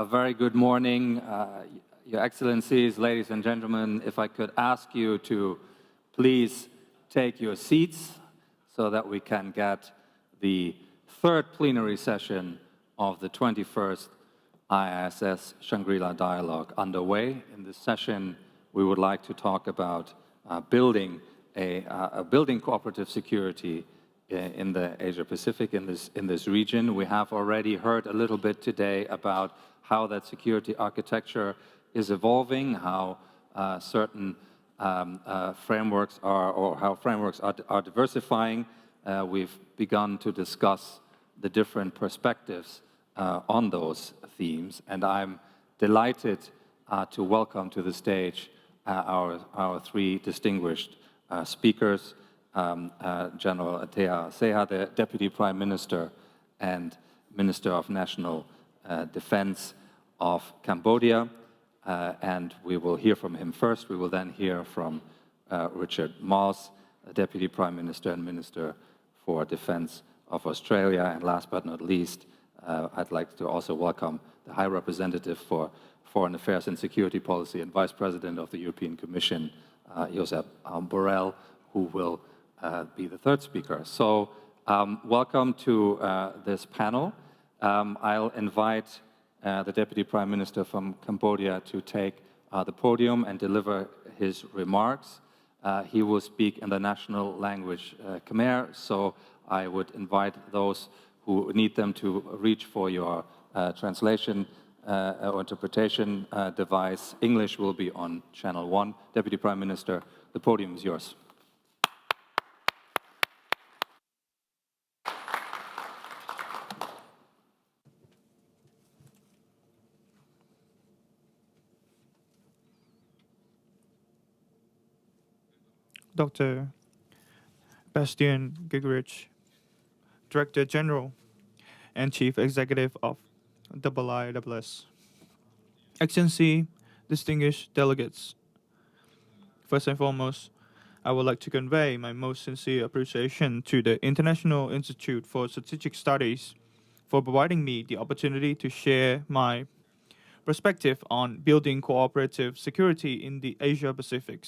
A very good morning, Your Excellencies, ladies and gentlemen. If I could ask you to please take your seats so that we can get the third plenary session of the 21st IISS Shangri-La dialogue underway. In this session, we would like to talk about building cooperative security in the Asia-Pacific, in this region. We have already heard a little bit today about how that security architecture is evolving, how certain frameworks are diversifying. We've begun to discuss the different perspectives on those themes, and I'm delighted to welcome to the stage our three distinguished speakers. General Atea Seiha, the Deputy Prime Minister and Minister of National Defense of Cambodia, and we will hear from him first. We will then hear from Richard Marles, Deputy Prime Minister and Minister for Defense of Australia, and last but not least, I'd like to also welcome the High Representative for Foreign Affairs and Security Policy and Vice President of the European Commission, Josep Borrell, who will be the third speaker. So welcome to this panel. I'll invite the Deputy Prime Minister from Cambodia to take the podium and deliver his remarks. He will speak in the national language Khmer, so I would invite those who need them to reach for your translation or interpretation device. English will be on channel 1. Deputy Prime Minister, the podium is yours. Dr. Bastian Giegerich, Director General and Chief Executive of IISS. Excellency, distinguished delegates, first and foremost, I would like to convey my most sincere appreciation to the International Institute for Strategic Studies for providing me the opportunity to share my perspective on building cooperative security in the Asia-Pacific.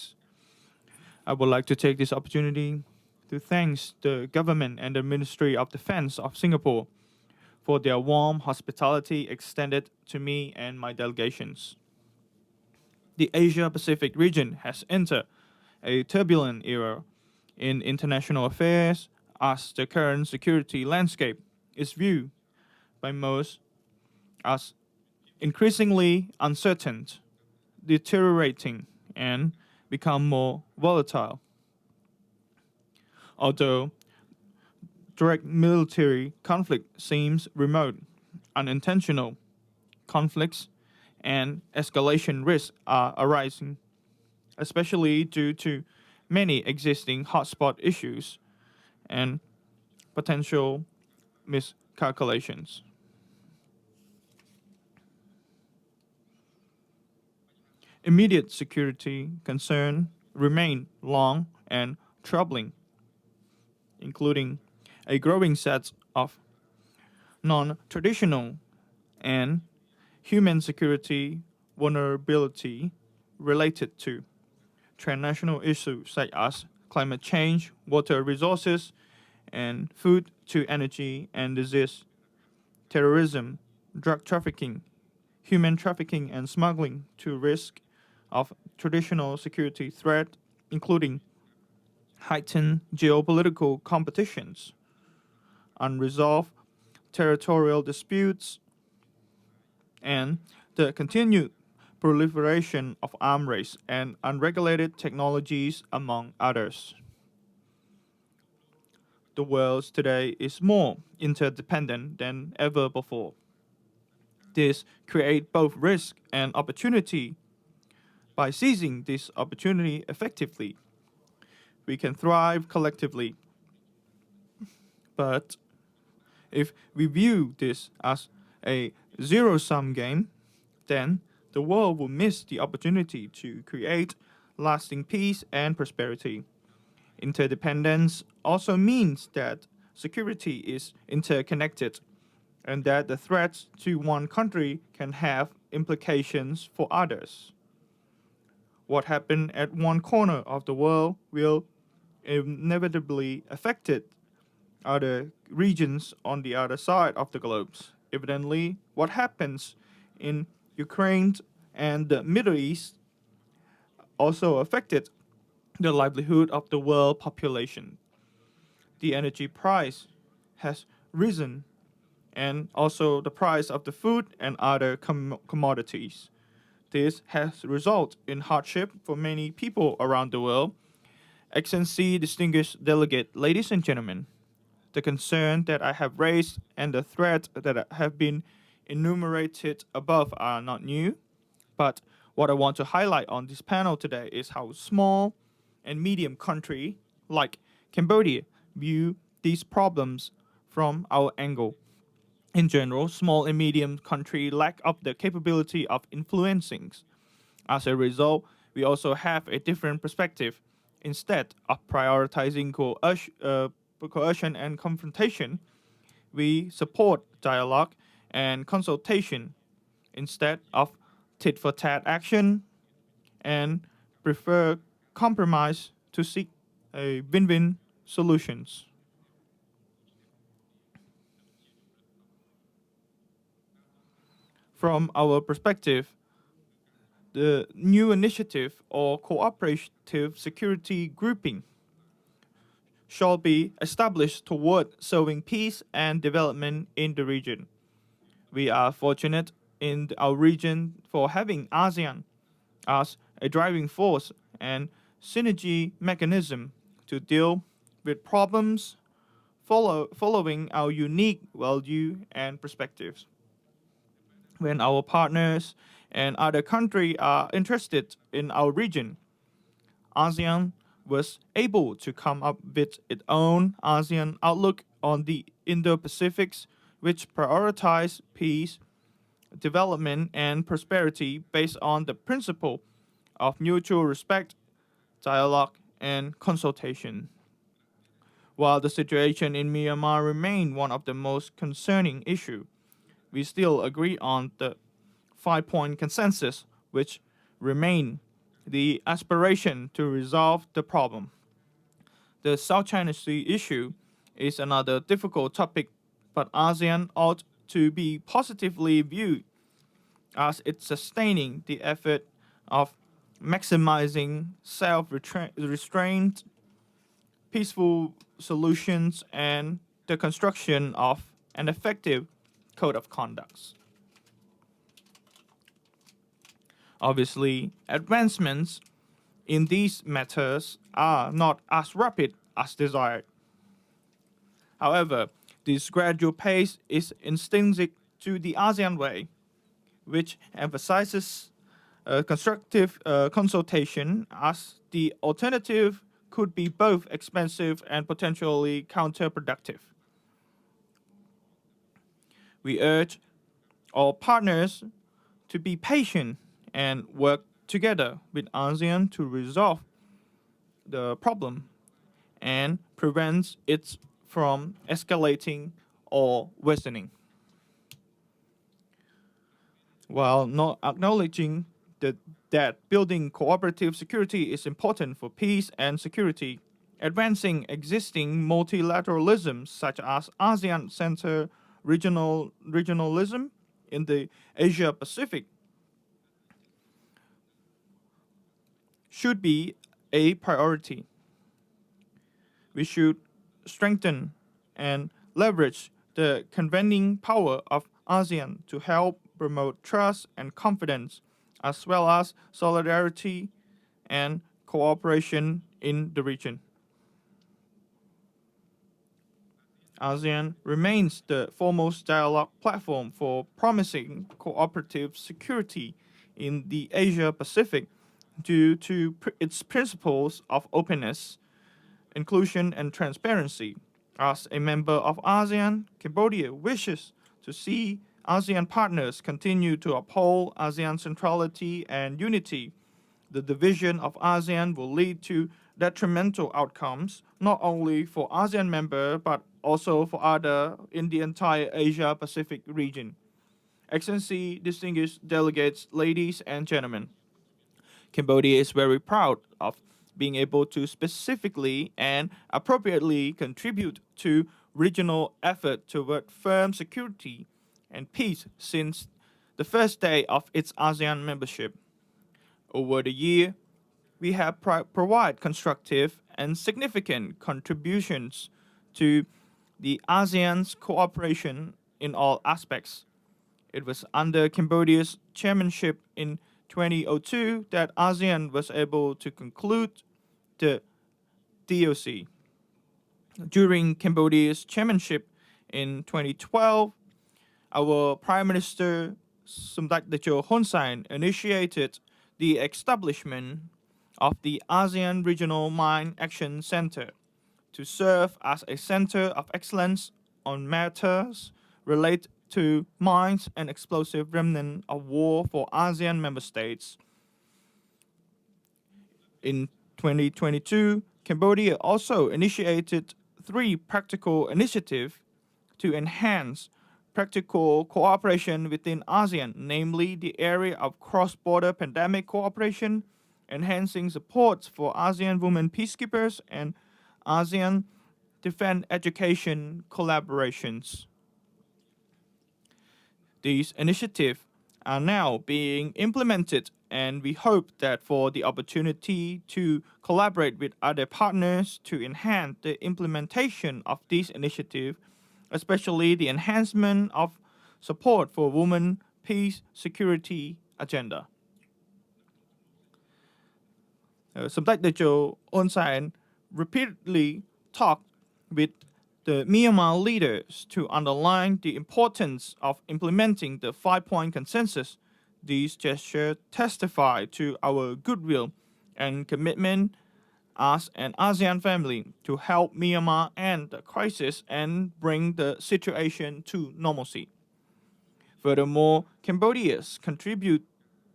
I would like to take this opportunity to thank the government and the Ministry of Defense of Singapore for their warm hospitality extended to me and my delegations. The Asia-Pacific region has entered a turbulent era in international affairs as the current security landscape is viewed by most as increasingly uncertain, deteriorating, and become more volatile. Although direct military conflict seems remote, unintentional conflicts and escalation risks are arising, especially due to many existing hotspot issues and potential miscalculations. Immediate security concerns remain long and troubling, including a growing set of non-traditional and human security vulnerability related to transnational issues such as climate change, water resources, and food to energy and disease, terrorism, drug trafficking, human trafficking and smuggling to risk of traditional security threat, including heightened geopolitical competitions, unresolved territorial disputes, and the continued proliferation of arms race and unregulated technologies, among others. The world today is more interdependent than ever before. This creates both risk and opportunity. By seizing this opportunity effectively, we can thrive collectively. But if we view this as a zero-sum game, then the world will miss the opportunity to create lasting peace and prosperity. Interdependence also means that security is interconnected and that the threats to one country can have implications for others. What happened at one corner of the world will inevitably affect other regions on the other side of the globe. Evidently, what happens in Ukraine and the Middle East also affected the livelihood of the world population. The energy price has risen, and also the price of the food and other commodities. This has resulted in hardship for many people around the world. Excellency, distinguished delegate, ladies and gentlemen, the concern that I have raised and the threats that have been enumerated above are not new, but what I want to highlight on this panel today is how small and medium country like Cambodia view these problems from our angle. In general, small and medium country lack of the capability of influencing. As a result, we also have a different perspective. Instead of prioritizing coercion and confrontation, we support dialogue and consultation instead of tit for tat action and prefer compromise to seek a win-win solutions. From our perspective, the new initiative or cooperative security grouping shall be established toward serving peace and development in the region. We are fortunate in our region for having ASEAN as a driving force and synergy mechanism to deal with problems following our unique value and perspectives. When our partners and other countries are interested in our region, ASEAN was able to come up with its own ASEAN outlook on the Indo-Pacifics, which prioritize peace, development, and prosperity based on the principle of mutual respect, dialogue, and consultation. While the situation in Myanmar remains one of the most concerning issues, we still agree on the 5-point consensus, which remain the aspiration to resolve the problem. The South China Sea issue is another difficult topic, but ASEAN ought to be positively viewed as it's sustaining the effort of maximizing self-restraint, peaceful solutions, and the construction of an effective code of conduct. Obviously, advancements in these matters are not as rapid as desired. However, this gradual pace is intrinsic to the ASEAN way, which emphasizes constructive consultation, as the alternative could be both expensive and potentially counterproductive. We urge all partners to be patient and work together with ASEAN to resolve the problem and prevent it from escalating or worsening. While not acknowledging that building cooperative security is important for peace and security, advancing existing multilateralism such as ASEAN-centered regionalism in the Asia Pacific should be a priority. We should strengthen and leverage the convening power of ASEAN to help promote trust and confidence, as well as solidarity and cooperation in the region. ASEAN remains the foremost dialogue platform for promising cooperative security in the Asia Pacific due to its principles of openness, inclusion, and transparency. As a member of ASEAN, Cambodia wishes to see ASEAN partners continue to uphold ASEAN centrality and unity. The division of ASEAN will lead to detrimental outcomes, not only for ASEAN members, but also for other in the entire Asia-Pacific region. Excellency, distinguished delegates, ladies and gentlemen, Cambodia is very proud of being able to specifically and appropriately contribute to regional effort toward firm security and peace since the first day of its ASEAN membership. Over the year, we have provided constructive and significant contributions to the ASEAN's cooperation in all aspects. It was under Cambodia's chairmanship in 2002 that ASEAN was able to conclude the DOC. During Cambodia's chairmanship in 2012, our Prime Minister Somdech Techo Hun Sen initiated the establishment of the ASEAN Regional Mine Action Center to serve as a center of excellence on matters related to mines and explosive remnant of war for ASEAN member states. In 2022, Cambodia also initiated 3 practical initiatives to enhance practical cooperation within ASEAN, namely the area of cross-border pandemic cooperation, enhancing support for ASEAN women peacekeepers, and ASEAN defense education collaborations. These initiatives are now being implemented, and we hope that for the opportunity to collaborate with other partners to enhance the implementation of these initiatives, especially the enhancement of support for women, peace, security agenda. Somdech Techo Hun Sen repeatedly talked with the Myanmar leaders to underline the importance of implementing the 5-point consensus. These gestures testify to our goodwill and commitment as an ASEAN family to help Myanmar end the crisis and bring the situation to normalcy. Furthermore, Cambodia's contribute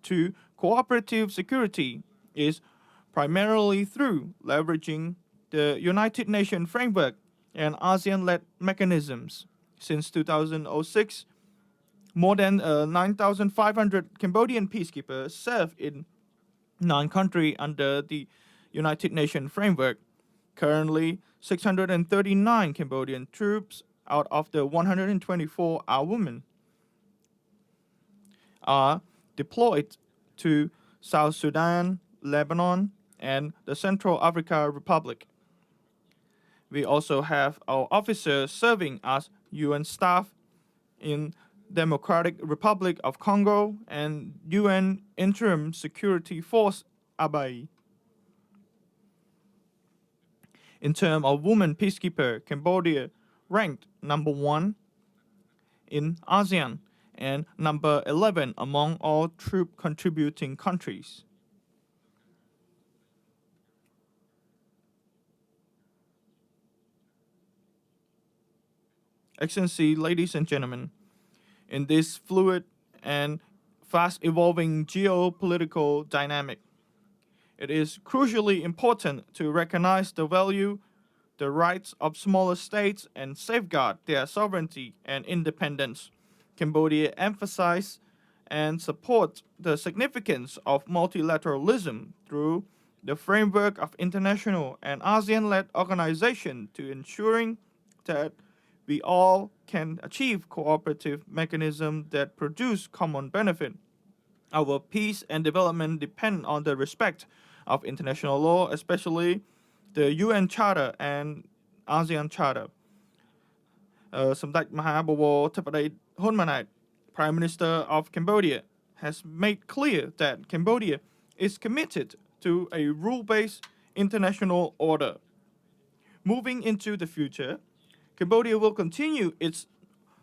to cooperative security is primarily through leveraging the United Nations framework and ASEAN-led mechanisms. Since 2006, more than 9,500 Cambodian peacekeepers serve in 9 countries under the United Nations framework. Currently, 639 Cambodian troops out of the 124 are women are deployed to South Sudan, Lebanon, and the Central African Republic. We also have our officers serving as UN staff in Democratic Republic of Congo and UN Interim Security Force ABAI. In terms of women peacekeeper, Cambodia ranked number 1 in ASEAN and number 11 among all troop contributing countries. Excellency, ladies and gentlemen, in this fluid and fast-evolving geopolitical dynamic, it is crucially important to recognize the value, the rights of smaller states, and safeguard their sovereignty and independence. Cambodia emphasizes and supports the significance of multilateralism through the framework of international and ASEAN-led organizations to ensuring that we all can achieve cooperative mechanisms that produce common benefit. Our peace and development depend on the respect of international law, especially the UN Charter and ASEAN Charter. Samdech Mahabawor Theppaday Hunmanat, Prime Minister of Cambodia, has made clear that Cambodia is committed to a rule-based international order. Moving into the future, Cambodia will continue its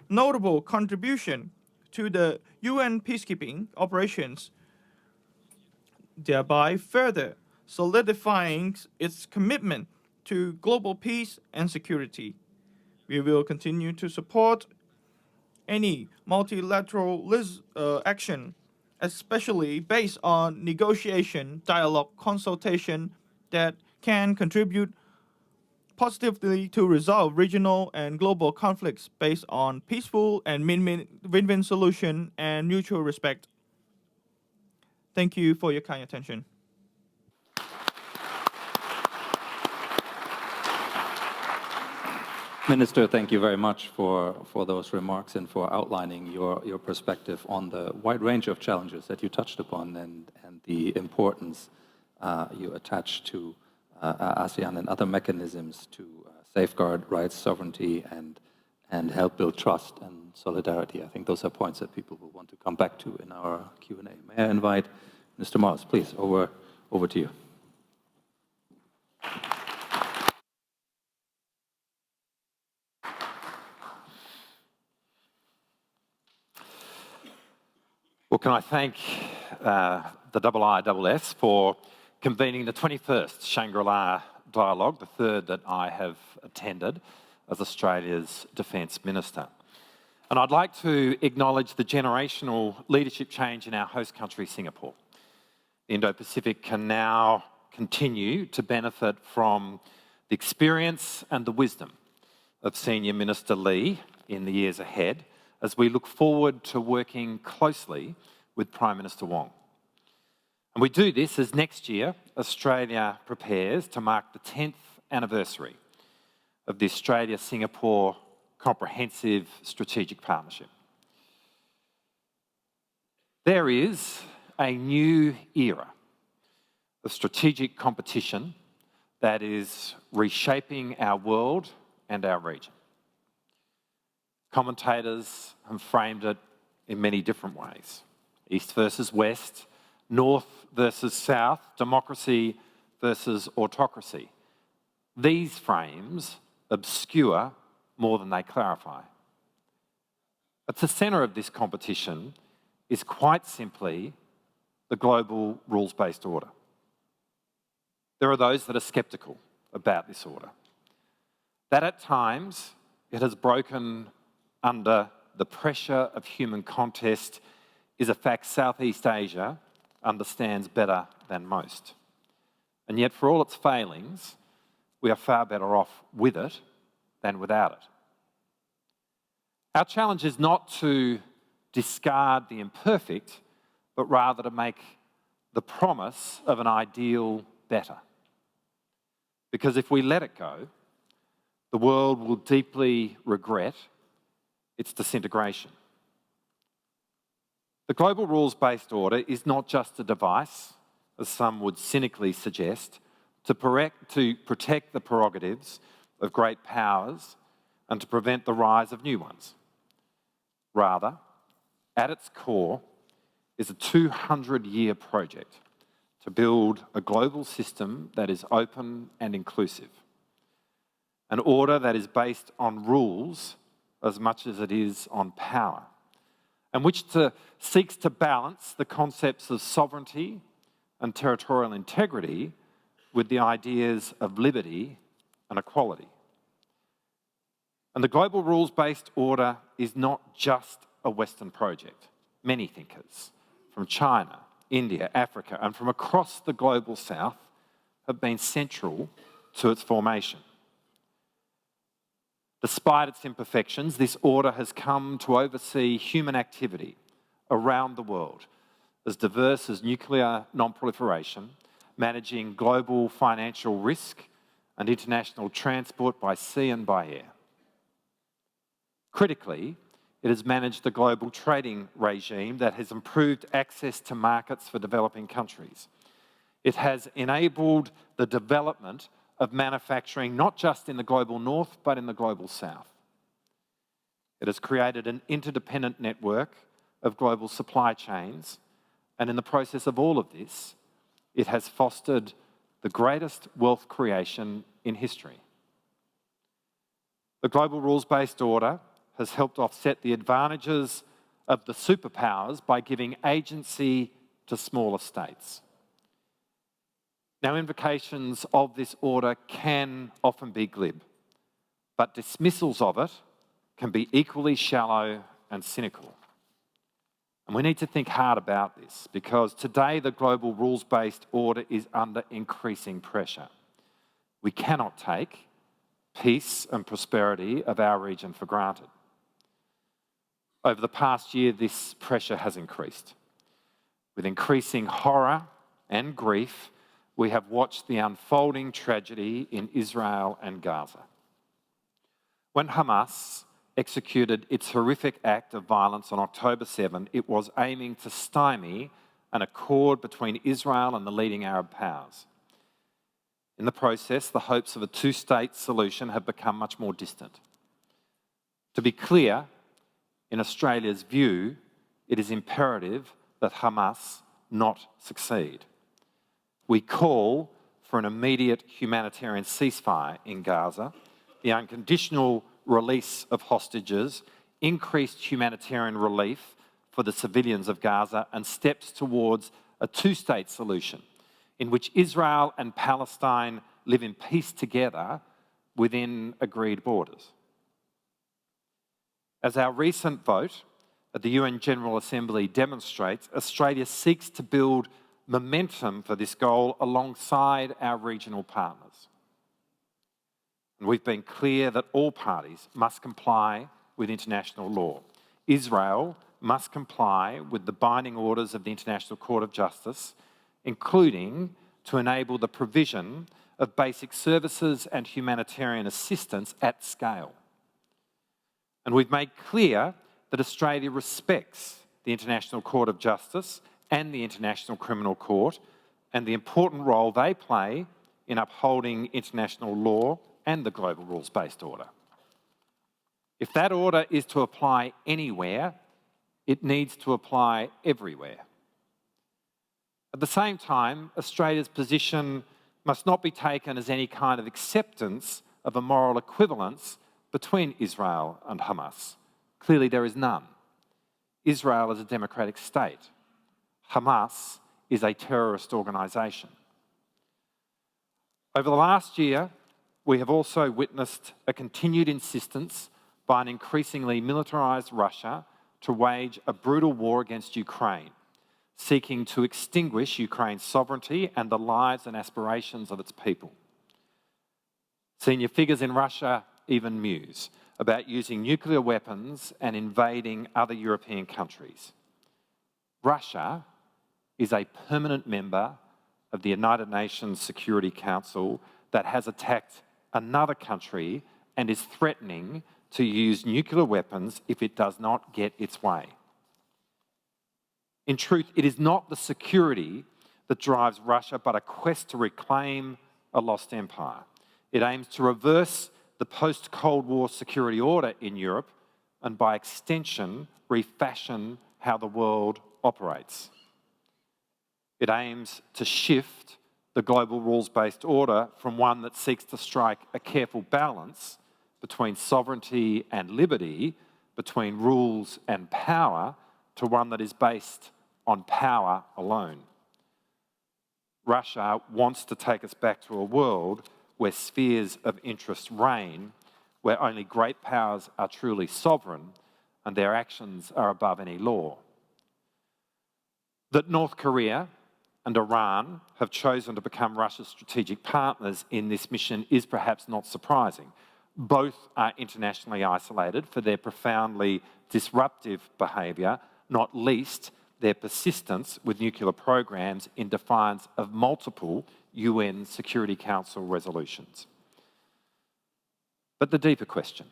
notable contribution to the UN peacekeeping operations, thereby further solidifying its commitment to global peace and security. We will continue to support any multilateral action, especially based on negotiation, dialogue, consultation that can contribute positively to resolve regional and global conflicts based on peaceful and win-win solution and mutual respect. Thank you for your kind attention. Minister, thank you very much for those remarks and for outlining your perspective on the wide range of challenges that you touched upon and the importance you attach to ASEAN and other mechanisms to safeguard rights, sovereignty, and help build trust and solidarity. I think those are points that people will want to come back to in our Q&A. May I invite Mr. Marles, please, over to you. Well, can I thank the IISS for convening the 21st Shangri-La dialogue, the third that I have attended as Australia's Defence Minister. And I'd like to acknowledge the generational leadership change in our host country, Singapore. The Indo-Pacific can now continue to benefit from the experience and the wisdom of Senior Minister Lee in the years ahead, as we look forward to working closely with Prime Minister Wong. And we do this as next year Australia prepares to mark the 10th anniversary of the Australia-Singapore Comprehensive Strategic Partnership. There is a new era of strategic competition that is reshaping our world and our region. Commentators have framed it in many different ways. East versus West, North versus South, democracy versus autocracy. These frames obscure more than they clarify. At the centre of this competition is quite simply the global rules-based order. There are those that are sceptical about this order, that at times it has broken under the pressure of human contest is a fact Southeast Asia understands better than most. And yet, for all its failings, we are far better off with it than without it. Our challenge is not to discard the imperfect, but rather to make the promise of an ideal better. Because if we let it go, the world will deeply regret its disintegration. The global rules-based order is not just a device, as some would cynically suggest, to protect the prerogatives of great powers and to prevent the rise of new ones. Rather, at its core is a 200-year project to build a global system that is open and inclusive, an order that is based on rules as much as it is on power, and which seeks to balance the concepts of sovereignty and territorial integrity with the ideas of liberty and equality. And the global rules-based order is not just a Western project. Many thinkers from China, India, Africa, and from across the global South have been central to its formation. Despite its imperfections, this order has come to oversee human activity around the world, as diverse as nuclear non-proliferation, managing global financial risk and international transport by sea and by air. Critically, it has managed the global trading regime that has improved access to markets for developing countries. It has enabled the development of manufacturing not just in the global north, but in the global south. It has created an interdependent network of global supply chains, and in the process of all of this, it has fostered the greatest wealth creation in history. The global rules-based order has helped offset the advantages of the superpowers by giving agency to smaller states. Now, invocations of this order can often be glib, but dismissals of it can be equally shallow and cynical. And we need to think hard about this, because today the global rules-based order is under increasing pressure. We cannot take peace and prosperity of our region for granted. Over the past year, this pressure has increased. With increasing horror and grief, we have watched the unfolding tragedy in Israel and Gaza. When Hamas executed its horrific act of violence on October 7, it was aiming to stymie an accord between Israel and the leading Arab powers. In the process, the hopes of a two-state solution have become much more distant. To be clear, in Australia's view, it is imperative that Hamas not succeed. We call for an immediate humanitarian ceasefire in Gaza, the unconditional release of hostages, increased humanitarian relief for the civilians of Gaza, and steps towards a two-state solution in which Israel and Palestine live in peace together within agreed borders. As our recent vote at the UN General Assembly demonstrates, Australia seeks to build momentum for this goal alongside our regional partners. And we've been clear that all parties must comply with international law. Israel must comply with the binding orders of the International Court of Justice, including to enable the provision of basic services and humanitarian assistance at scale. And we've made clear that Australia respects the International Court of Justice and the International Criminal Court and the important role they play in upholding international law and the global rules-based order. If that order is to apply anywhere, it needs to apply everywhere. At the same time, Australia's position must not be taken as any kind of acceptance of a moral equivalence between Israel and Hamas. Clearly, there is none. Israel is a democratic state. Hamas is a terrorist organisation. Over the last year, we have also witnessed a continued insistence by an increasingly militarised Russia to wage a brutal war against Ukraine, seeking to extinguish Ukraine's sovereignty and the lives and aspirations of its people. Senior figures in Russia even muse about using nuclear weapons and invading other European countries. Russia is a permanent member of the United Nations Security Council that has attacked another country and is threatening to use nuclear weapons if it does not get its way. In truth, it is not the security that drives Russia, but a quest to reclaim a lost empire. It aims to reverse the post-Cold War security order in Europe and, by extension, refashion how the world operates. It aims to shift the global rules-based order from one that seeks to strike a careful balance between sovereignty and liberty, between rules and power, to one that is based on power alone. Russia wants to take us back to a world where spheres of interest reign, where only great powers are truly sovereign and their actions are above any law. That North Korea and Iran have chosen to become Russia's strategic partners in this mission is perhaps not surprising. Both are internationally isolated for their profoundly disruptive behaviour, not least their persistence with nuclear programs in defiance of multiple UN Security Council resolutions. But the deeper question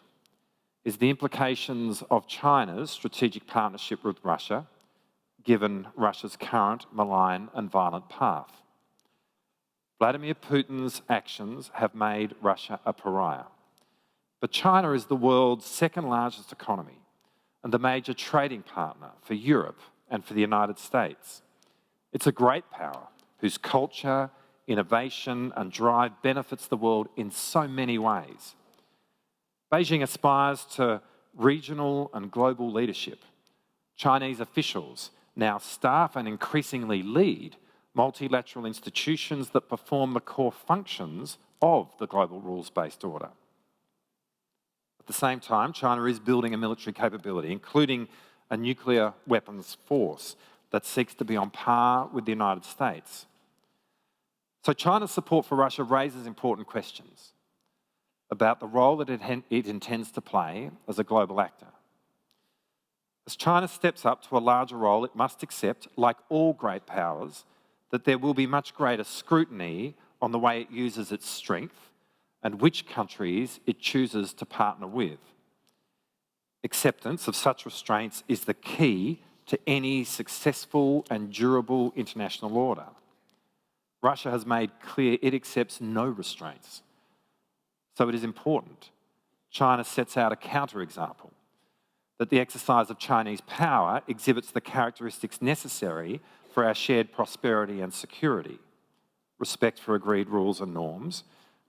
is the implications of China's strategic partnership with Russia, given Russia's current malign and violent path. Vladimir Putin's actions have made Russia a pariah. But China is the world's second largest economy and the major trading partner for Europe and for the United States. It's a great power whose culture, innovation and drive benefits the world in so many ways. Beijing aspires to regional and global leadership. Chinese officials now staff and increasingly lead multilateral institutions that perform the core functions of the global rules-based order. At the same time, China is building a military capability, including a nuclear weapons force that seeks to be on par with the United States. So China's support for Russia raises important questions. about the role that it intends to play as a global actor. As China steps up to a larger role, it must accept, like all great powers, that there will be much greater scrutiny on the way it uses its strength and which countries it chooses to partner with. Acceptance of such restraints is the key to any successful and durable international order. Russia has made clear it accepts no restraints. So it is important China sets out a counterexample, that the exercise of Chinese power exhibits the characteristics necessary for our shared prosperity and security: respect for agreed rules and norms,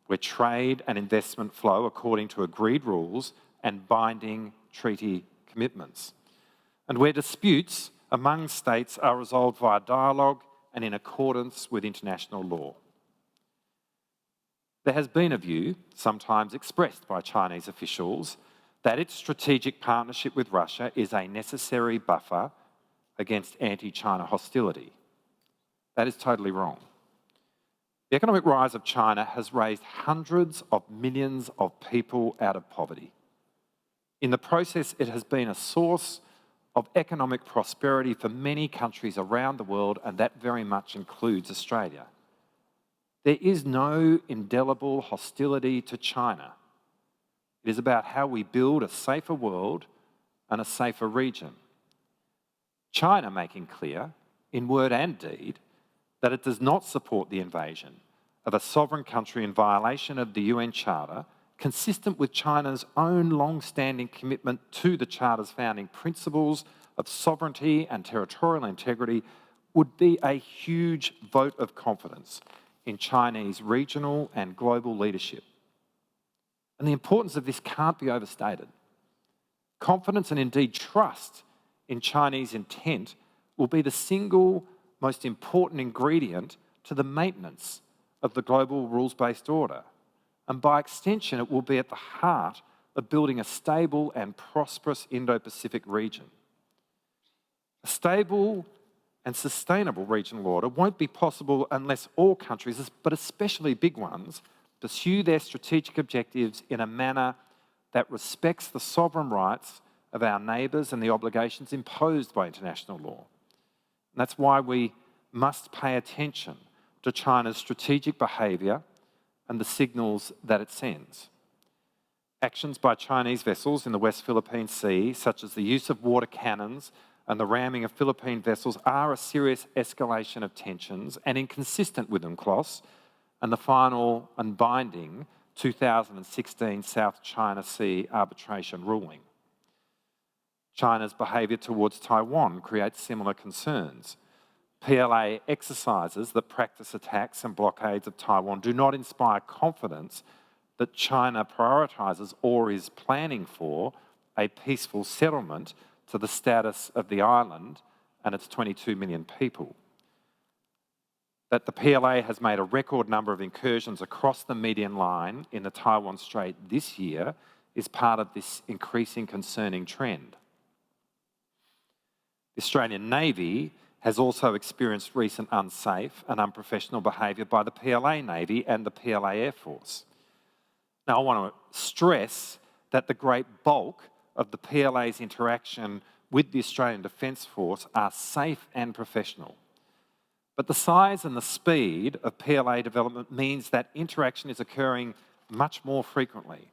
where trade and investment flow according to agreed rules and binding treaty commitments, and where disputes among states are resolved via dialogue and in accordance with international law. There has been a view, sometimes expressed by Chinese officials, that its strategic partnership with Russia is a necessary buffer against anti-China hostility. That is totally wrong. The economic rise of China has raised hundreds of millions of people out of poverty. In the process, it has been a source of economic prosperity for many countries around the world, and that very much includes Australia. There is no indelible hostility to China. It is about how we build a safer world and a safer region. China making clear, in word and deed, that it does not support the invasion of a sovereign country in violation of the UN Charter, consistent with China's own long-standing commitment to the Charter's founding principles of sovereignty and territorial integrity, would be a huge vote of confidence in Chinese regional and global leadership. And the importance of this can't be overstated. Confidence and indeed trust in Chinese intent will be the single most important ingredient to the maintenance of the global rules-based order. And by extension, it will be at the heart of building a stable and prosperous Indo-Pacific region. A stable and sustainable regional order won't be possible unless all countries, but especially big ones, pursue their strategic objectives in a manner that respects the sovereign rights of our neighbours and the obligations imposed by international law. And that's why we must pay attention to China's strategic behaviour and the signals that it sends. Actions by Chinese vessels in the West Philippine Sea, such as the use of water cannons and the ramming of Philippine vessels, are a serious escalation of tensions and inconsistent with UNCLOS and the final and binding 2016 South China Sea arbitration ruling. China's behaviour towards Taiwan creates similar concerns. PLA exercises that practice attacks and blockades of Taiwan do not inspire confidence that China prioritises or is planning for a peaceful settlement to the status of the island and its 22 million people. That the PLA has made a record number of incursions across the median line in the Taiwan Strait this year is part of this increasing concerning trend. The Australian Navy has also experienced recent unsafe and unprofessional behaviour by the PLA Navy and the PLA Air Force. Now, I want to stress that the great bulk of the PLA's interaction with the Australian Defence Force are safe and professional. But the size and the speed of PLA development means that interaction is occurring much more frequently.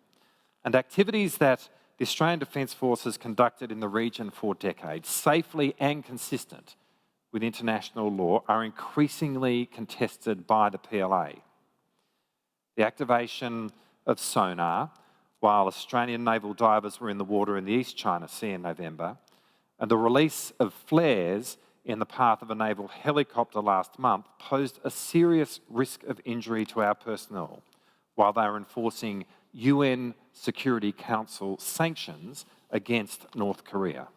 And activities that the Australian Defence Force has conducted in the region for decades, safely and consistent with international law, are increasingly contested by the PLA. The activation of sonar while Australian naval divers were in the water in the East China Sea in November, and the release of flares in the path of a naval helicopter last month posed a serious risk of injury to our personnel while they were enforcing UN Security Council sanctions against North Korea.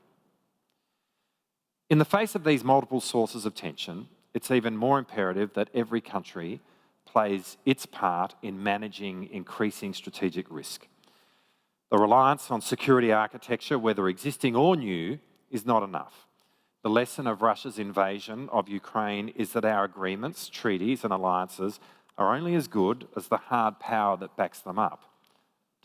In the face of these multiple sources of tension, it's even more imperative that every country plays its part in managing increasing strategic risk. The reliance on security architecture, whether existing or new, is not enough. The lesson of Russia's invasion of Ukraine is that our agreements, treaties and alliances are only as good as the hard power that backs them up.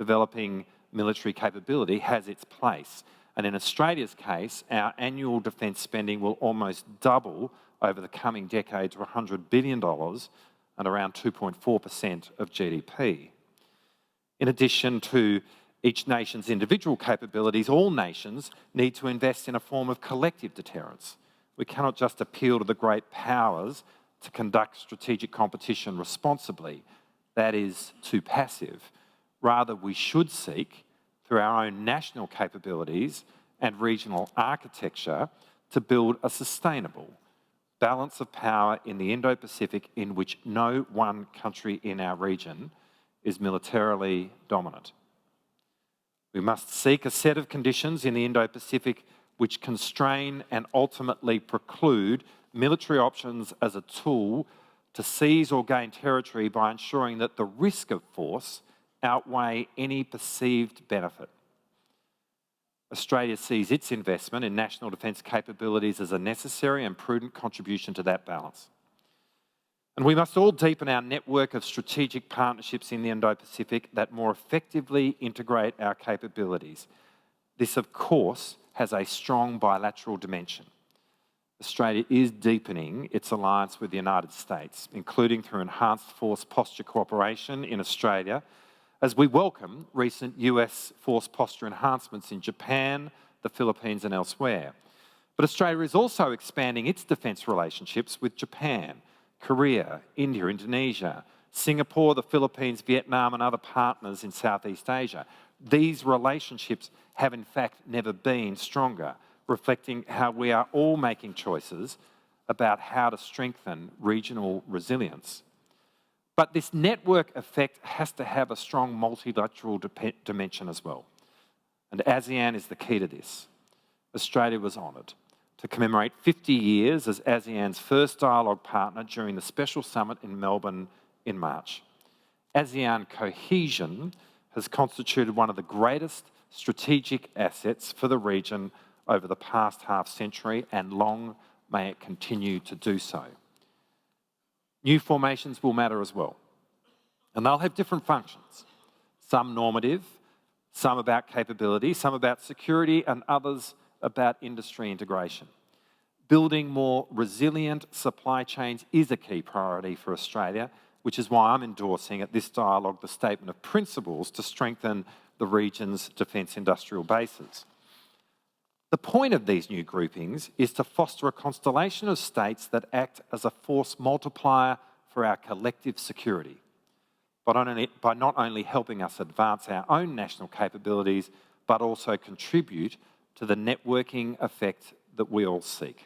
developing military capability has its place. And in Australia's case, our annual defence spending will almost double over the coming decade to $100 billion and around 2.4% of GDP. In addition to each nation's individual capabilities, all nations need to invest in a form of collective deterrence. We cannot just appeal to the great powers to conduct strategic competition responsibly. That is too passive. Rather, we should seek, through our own national capabilities and regional architecture, to build a sustainable balance of power in the Indo-Pacific in which no one country in our region is militarily dominant. We must seek a set of conditions in the Indo-Pacific which constrain and ultimately preclude military options as a tool to seize or gain territory by ensuring that the risk of force outweigh any perceived benefit. Australia sees its investment in national defence capabilities as a necessary and prudent contribution to that balance. And we must all deepen our network of strategic partnerships in the Indo-Pacific that more effectively integrate our capabilities. This, of course, has a strong bilateral dimension. Australia is deepening its alliance with the United States, including through enhanced force posture cooperation in Australia, as we welcome recent US force posture enhancements in Japan, the Philippines and elsewhere. But Australia is also expanding its defence relationships with Japan, Korea, India, Indonesia, Singapore, the Philippines, Vietnam and other partners in Southeast Asia. These relationships have in fact never been stronger, reflecting how we are all making choices about how to strengthen regional resilience. But this network effect has to have a strong multilateral dimension as well. And ASEAN is the key to this. Australia was honoured to commemorate 50 years as ASEAN's first dialogue partner during the special summit in Melbourne in March. ASEAN cohesion has constituted one of the greatest strategic assets for the region over the past half-century, and long may it continue to do so. New formations will matter as well, and they'll have different functions, some normative, some about capability, some about security, and others about industry integration. Building more resilient supply chains is a key priority for Australia, which is why I'm endorsing at this dialogue the statement of principles to strengthen the region's defence industrial bases. The point of these new groupings is to foster a constellation of states that act as a force multiplier for our collective security, by not only helping us advance our own national capabilities, but also contribute to the networking effect that we all seek.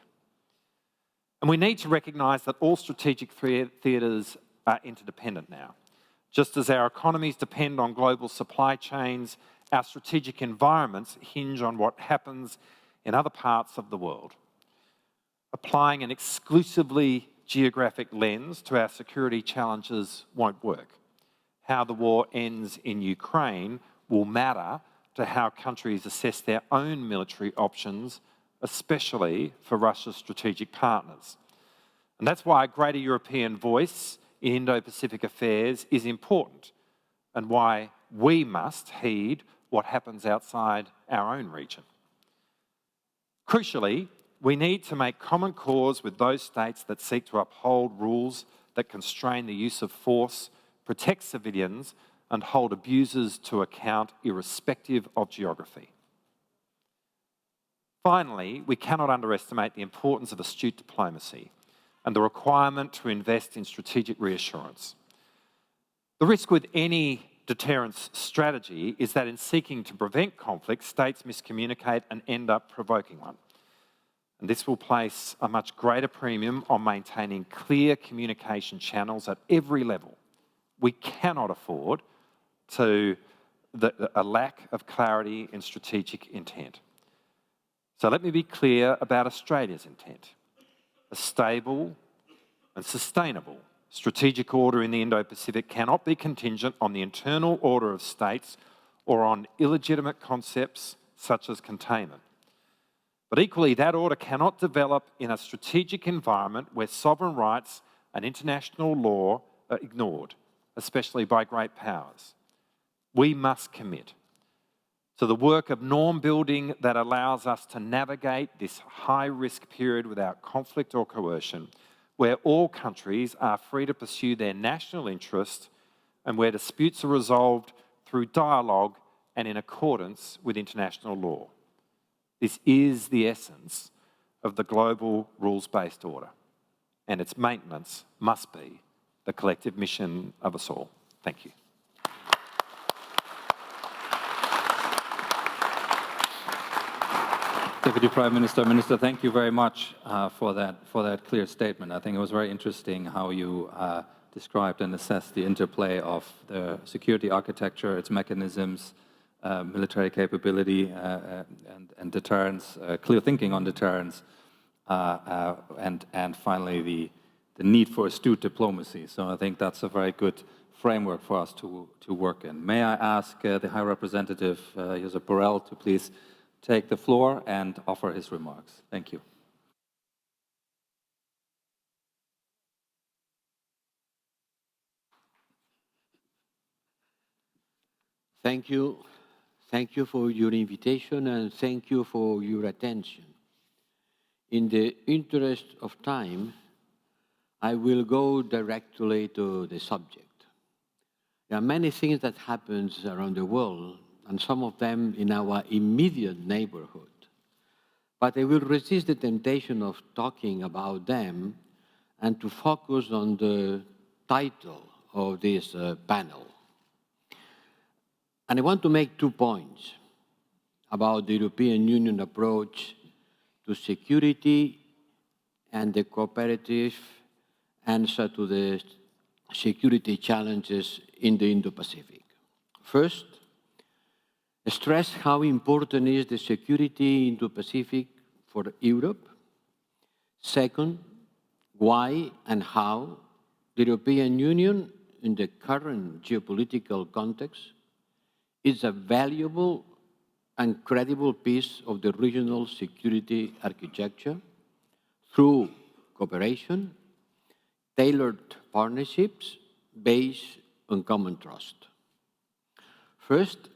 And we need to recognise that all strategic theatres are interdependent now. Just as our economies depend on global supply chains, our strategic environments hinge on what happens in other parts of the world. Applying an exclusively geographic lens to our security challenges won't work. How the war ends in Ukraine will matter to how countries assess their own military options, especially for Russia's strategic partners. And that's why a greater European voice in Indo-Pacific affairs is important, and why we must heed what happens outside our own region. Crucially, we need to make common cause with those states that seek to uphold rules that constrain the use of force, protect civilians, and hold abusers to account irrespective of geography. Finally, we cannot underestimate the importance of astute diplomacy and the requirement to invest in strategic reassurance. The risk with any deterrence strategy is that in seeking to prevent conflict, states miscommunicate and end up provoking one. And this will place a much greater premium on maintaining clear communication channels at every level. We cannot afford a lack of clarity in strategic intent. So let me be clear about Australia's intent. A stable and sustainable strategic order in the Indo-Pacific cannot be contingent on the internal order of states or on illegitimate concepts such as containment. But equally, that order cannot develop in a strategic environment where sovereign rights and international law are ignored, especially by great powers. we must commit to the work of norm building that allows us to navigate this high-risk period without conflict or coercion, where all countries are free to pursue their national interest and where disputes are resolved through dialogue and in accordance with international law. This is the essence of the global rules-based order, and its maintenance must be the collective mission of us all. Thank you. Deputy Prime Minister, Minister, thank you very much for that clear statement. I think it was very interesting how you described and assessed the interplay of the security architecture, its mechanisms, military capability, and deterrence, clear thinking on deterrence, and finally the need for astute diplomacy. So I think that's a very good framework for us to work in. May I ask the High Representative Josep Borrell to please take the floor and offer his remarks. Thank you. Thank you. Thank you for your invitation and thank you for your attention. In the interest of time, I will go directly to the subject. There are many things that happen around the world, and some of them in our immediate neighborhood. But I will resist the temptation of talking about them and to focus on the title of this panel. And I want to make 2 points about the European Union approach to security and the cooperative answer to the security challenges in the Indo-Pacific. First, stress how important is the security in the Pacific for Europe. Second, why and how the European Union, in the current geopolitical context, is a valuable and credible piece of the regional security architecture through cooperation, tailored partnerships based on common trust. First,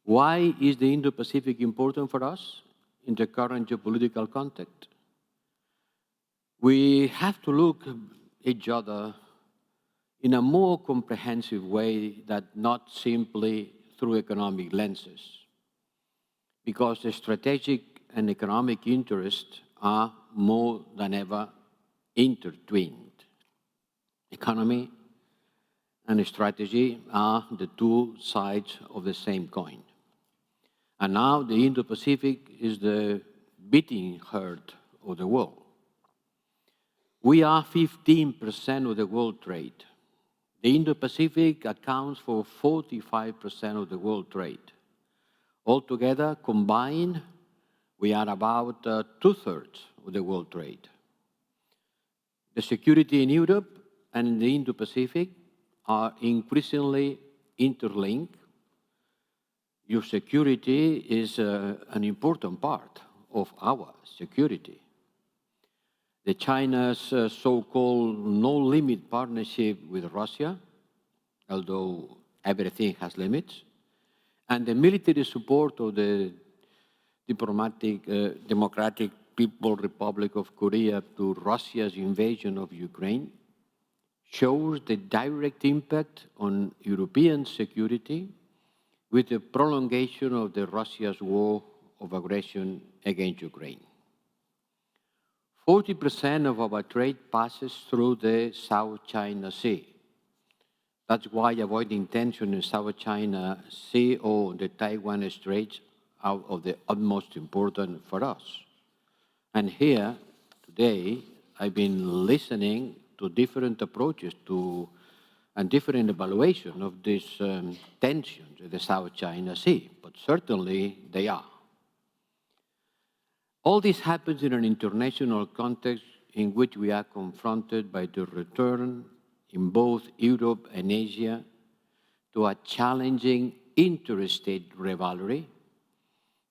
why is the Indo-Pacific important for us in the current geopolitical context? We have to look at each other in a more comprehensive way than not simply through economic lenses, because the strategic and economic interests are more than ever intertwined. Economy and strategy are the two sides of the same coin. And now the Indo-Pacific is the beating heart of the world. We are 15% of the world trade. The Indo-Pacific accounts for 45% of the world trade. Altogether, combined, we are about 2/3 of the world trade. The security in Europe and in the Indo-Pacific are increasingly interlinked. Your security is an important part of our security. The China's so-called no-limit partnership with Russia, although everything has limits, and the military support of the Democratic People's Republic of Korea to Russia's invasion of Ukraine shows the direct impact on European security with the prolongation of Russia's war of aggression against Ukraine. 40% of our trade passes through the South China Sea. That's why avoiding tension in South China Sea or the Taiwan Straits are of the utmost importance for us. And here, today, I've been listening to different approaches to and different evaluation of these tensions in the South China Sea, but certainly they are. All this happens in an international context in which we are confronted by the return in both Europe and Asia to a challenging interstate rivalry,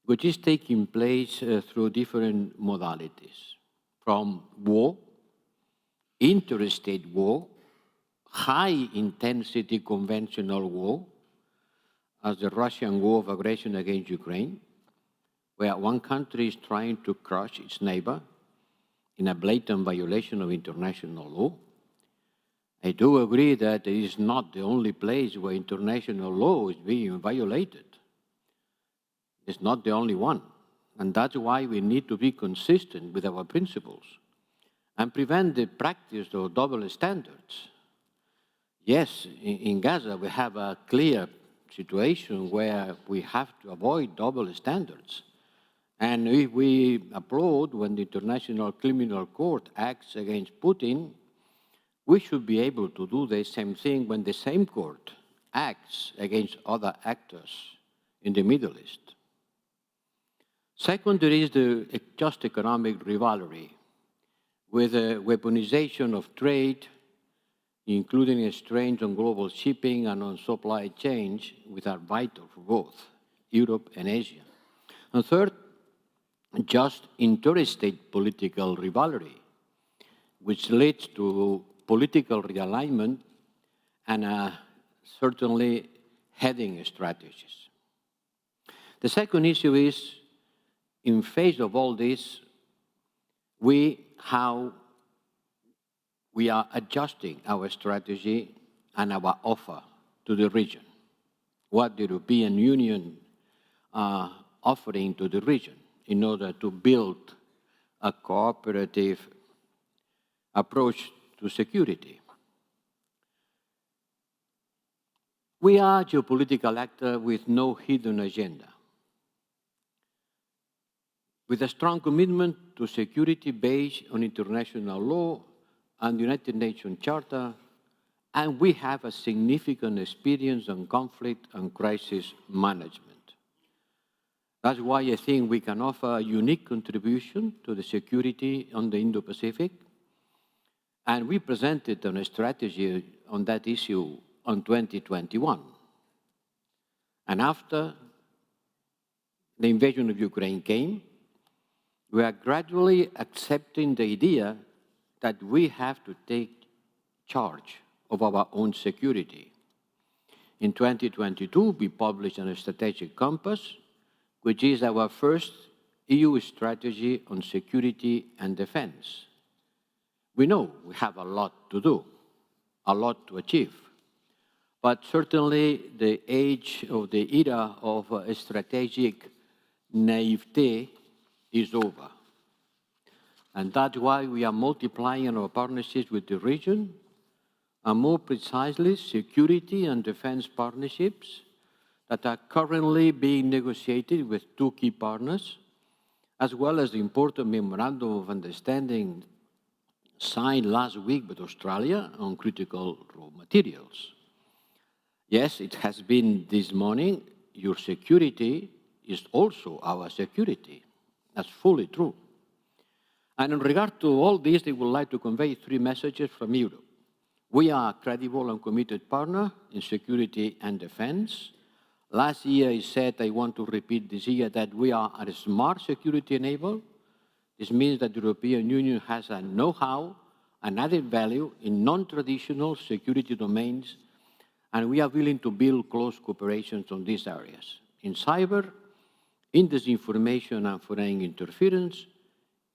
which is taking place through different modalities, from war, interstate war, high-intensity conventional war, as the Russian war of aggression against Ukraine, where one country is trying to crush its neighbor in a blatant violation of international law. I do agree that it is not the only place where international law is being violated. It's not the only one. And that's why we need to be consistent with our principles and prevent the practice of double standards. Yes, in Gaza, we have a clear situation where we have to avoid double standards. And if we applaud when the International Criminal Court acts against Putin, we should be able to do the same thing when the same court acts against other actors in the Middle East. Second, there is the just economic rivalry with the weaponization of trade, including a strain on global shipping and on supply chains, which are vital for both Europe and Asia. And third, just interstate political rivalry, which leads to political realignment and certainly heading strategies. The second issue is, in face of all this, how we are adjusting our strategy and our offer to the region, what the European Union are offering to the region in order to build a cooperative approach to security. We are a geopolitical actor with no hidden agenda, with a strong commitment to security based on international law and the United Nations Charter, and we have a significant experience on conflict and crisis management. That's why I think we can offer a unique contribution to the security on the Indo-Pacific, and we presented a strategy on that issue in 2021. And after the invasion of Ukraine came, we are gradually accepting the idea that we have to take charge of our own security. In 2022, we published a strategic compass, which is our first EU strategy on security and defense. We know we have a lot to do, a lot to achieve, but certainly the age of the era of strategic naivete is over. And that's why we are multiplying our partnerships with the region, and more precisely, security and defense partnerships that are currently being negotiated with two key partners, as well as the important memorandum of understanding signed last week with Australia on critical raw materials. Yes, it has been this morning, your security is also our security. That's fully true. And in regard to all this, I would like to convey three messages from Europe. We are a credible and committed partner in security and defense. Last year I said, I want to repeat this year, that we are a smart security enabler. This means that the European Union has a know-how and added value in non-traditional security domains, and we are willing to build close cooperations on these areas. In cyber, in disinformation and foreign interference,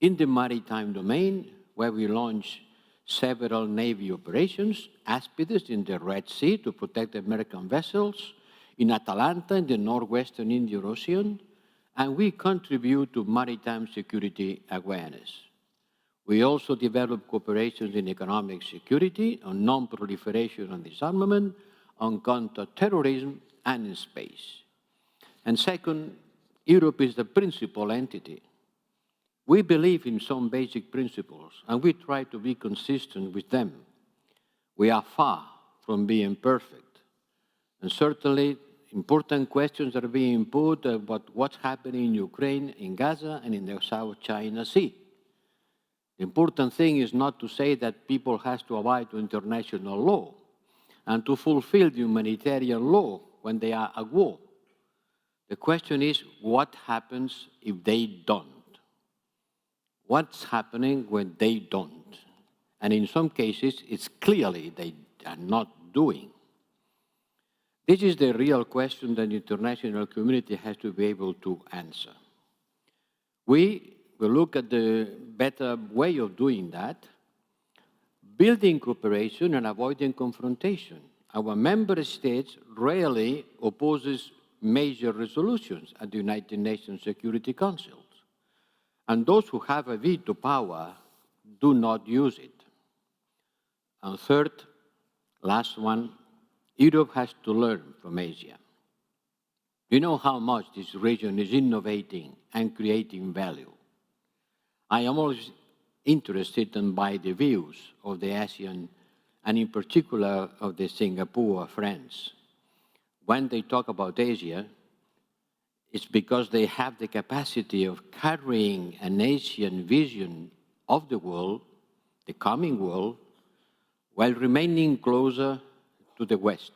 in the maritime domain, where we launch several Navy operations, Aspides in the Red Sea to protect American vessels, in Atalanta in the northwestern Indian Ocean, and we contribute to maritime security awareness. We also develop cooperations in economic security, on non-proliferation and disarmament, on counter-terrorism, and in space. And second, Europe is the principal entity. We believe in some basic principles, and we try to be consistent with them. We are far from being perfect, and certainly important questions are being put about what's happening in Ukraine, in Gaza, and in the South China Sea. The important thing is not to say that people have to abide to international law and to fulfill the humanitarian law when they are at war. The question is, what happens if they don't? What's happening when they don't? And in some cases, it's clearly they are not doing. This is the real question that the international community has to be able to answer. We will look at the better way of doing that, building cooperation and avoiding confrontation. Our member states rarely opposes major resolutions at the United Nations Security Council. And those who have a veto power do not use it. And third, last one, Europe has to learn from Asia. You know how much this region is innovating and creating value. I am always interested in by the views of the ASEAN, and in particular of the Singapore friends. When they talk about Asia, it's because they have the capacity of carrying an Asian vision of the world, the coming world, while remaining closer to the West,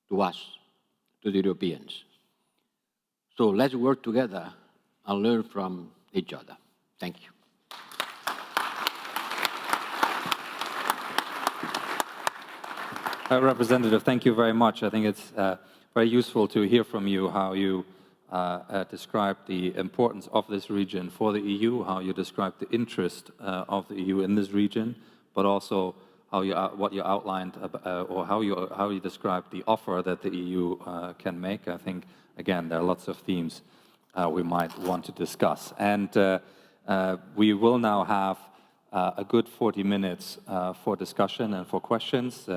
to us, to the Europeans. So let's work together and learn from each other. Thank you. Representative, thank you very much. I think it's very useful to hear from you how you describe the importance of this region for the EU, how you describe the interest of the EU in this region, but also how you, what you outlined, or how you describe the offer that the EU can make. I think, again, there are lots of themes we might want to discuss. And we will now have a good 40 minutes for discussion and for questions.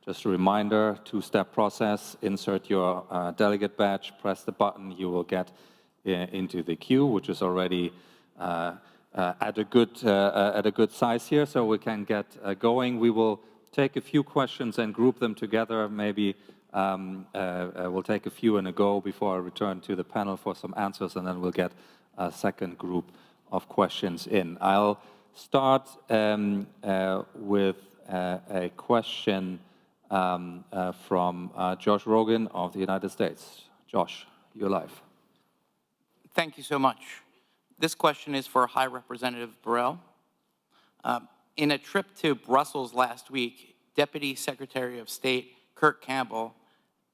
Just a reminder, two-step process: insert your delegate badge, press the button, you will get into the queue, which is already at a good size here, so we can get going. We will take a few questions and group them together. Maybe we'll take a few in a go before I return to the panel for some answers, and then we'll get a second group of questions in. I'll start with a question from Josh Rogan of the United States. Josh, you're live. Thank you so much. This question is for High Representative Borrell. In a trip to Brussels last week, Deputy Secretary of State Kurt Campbell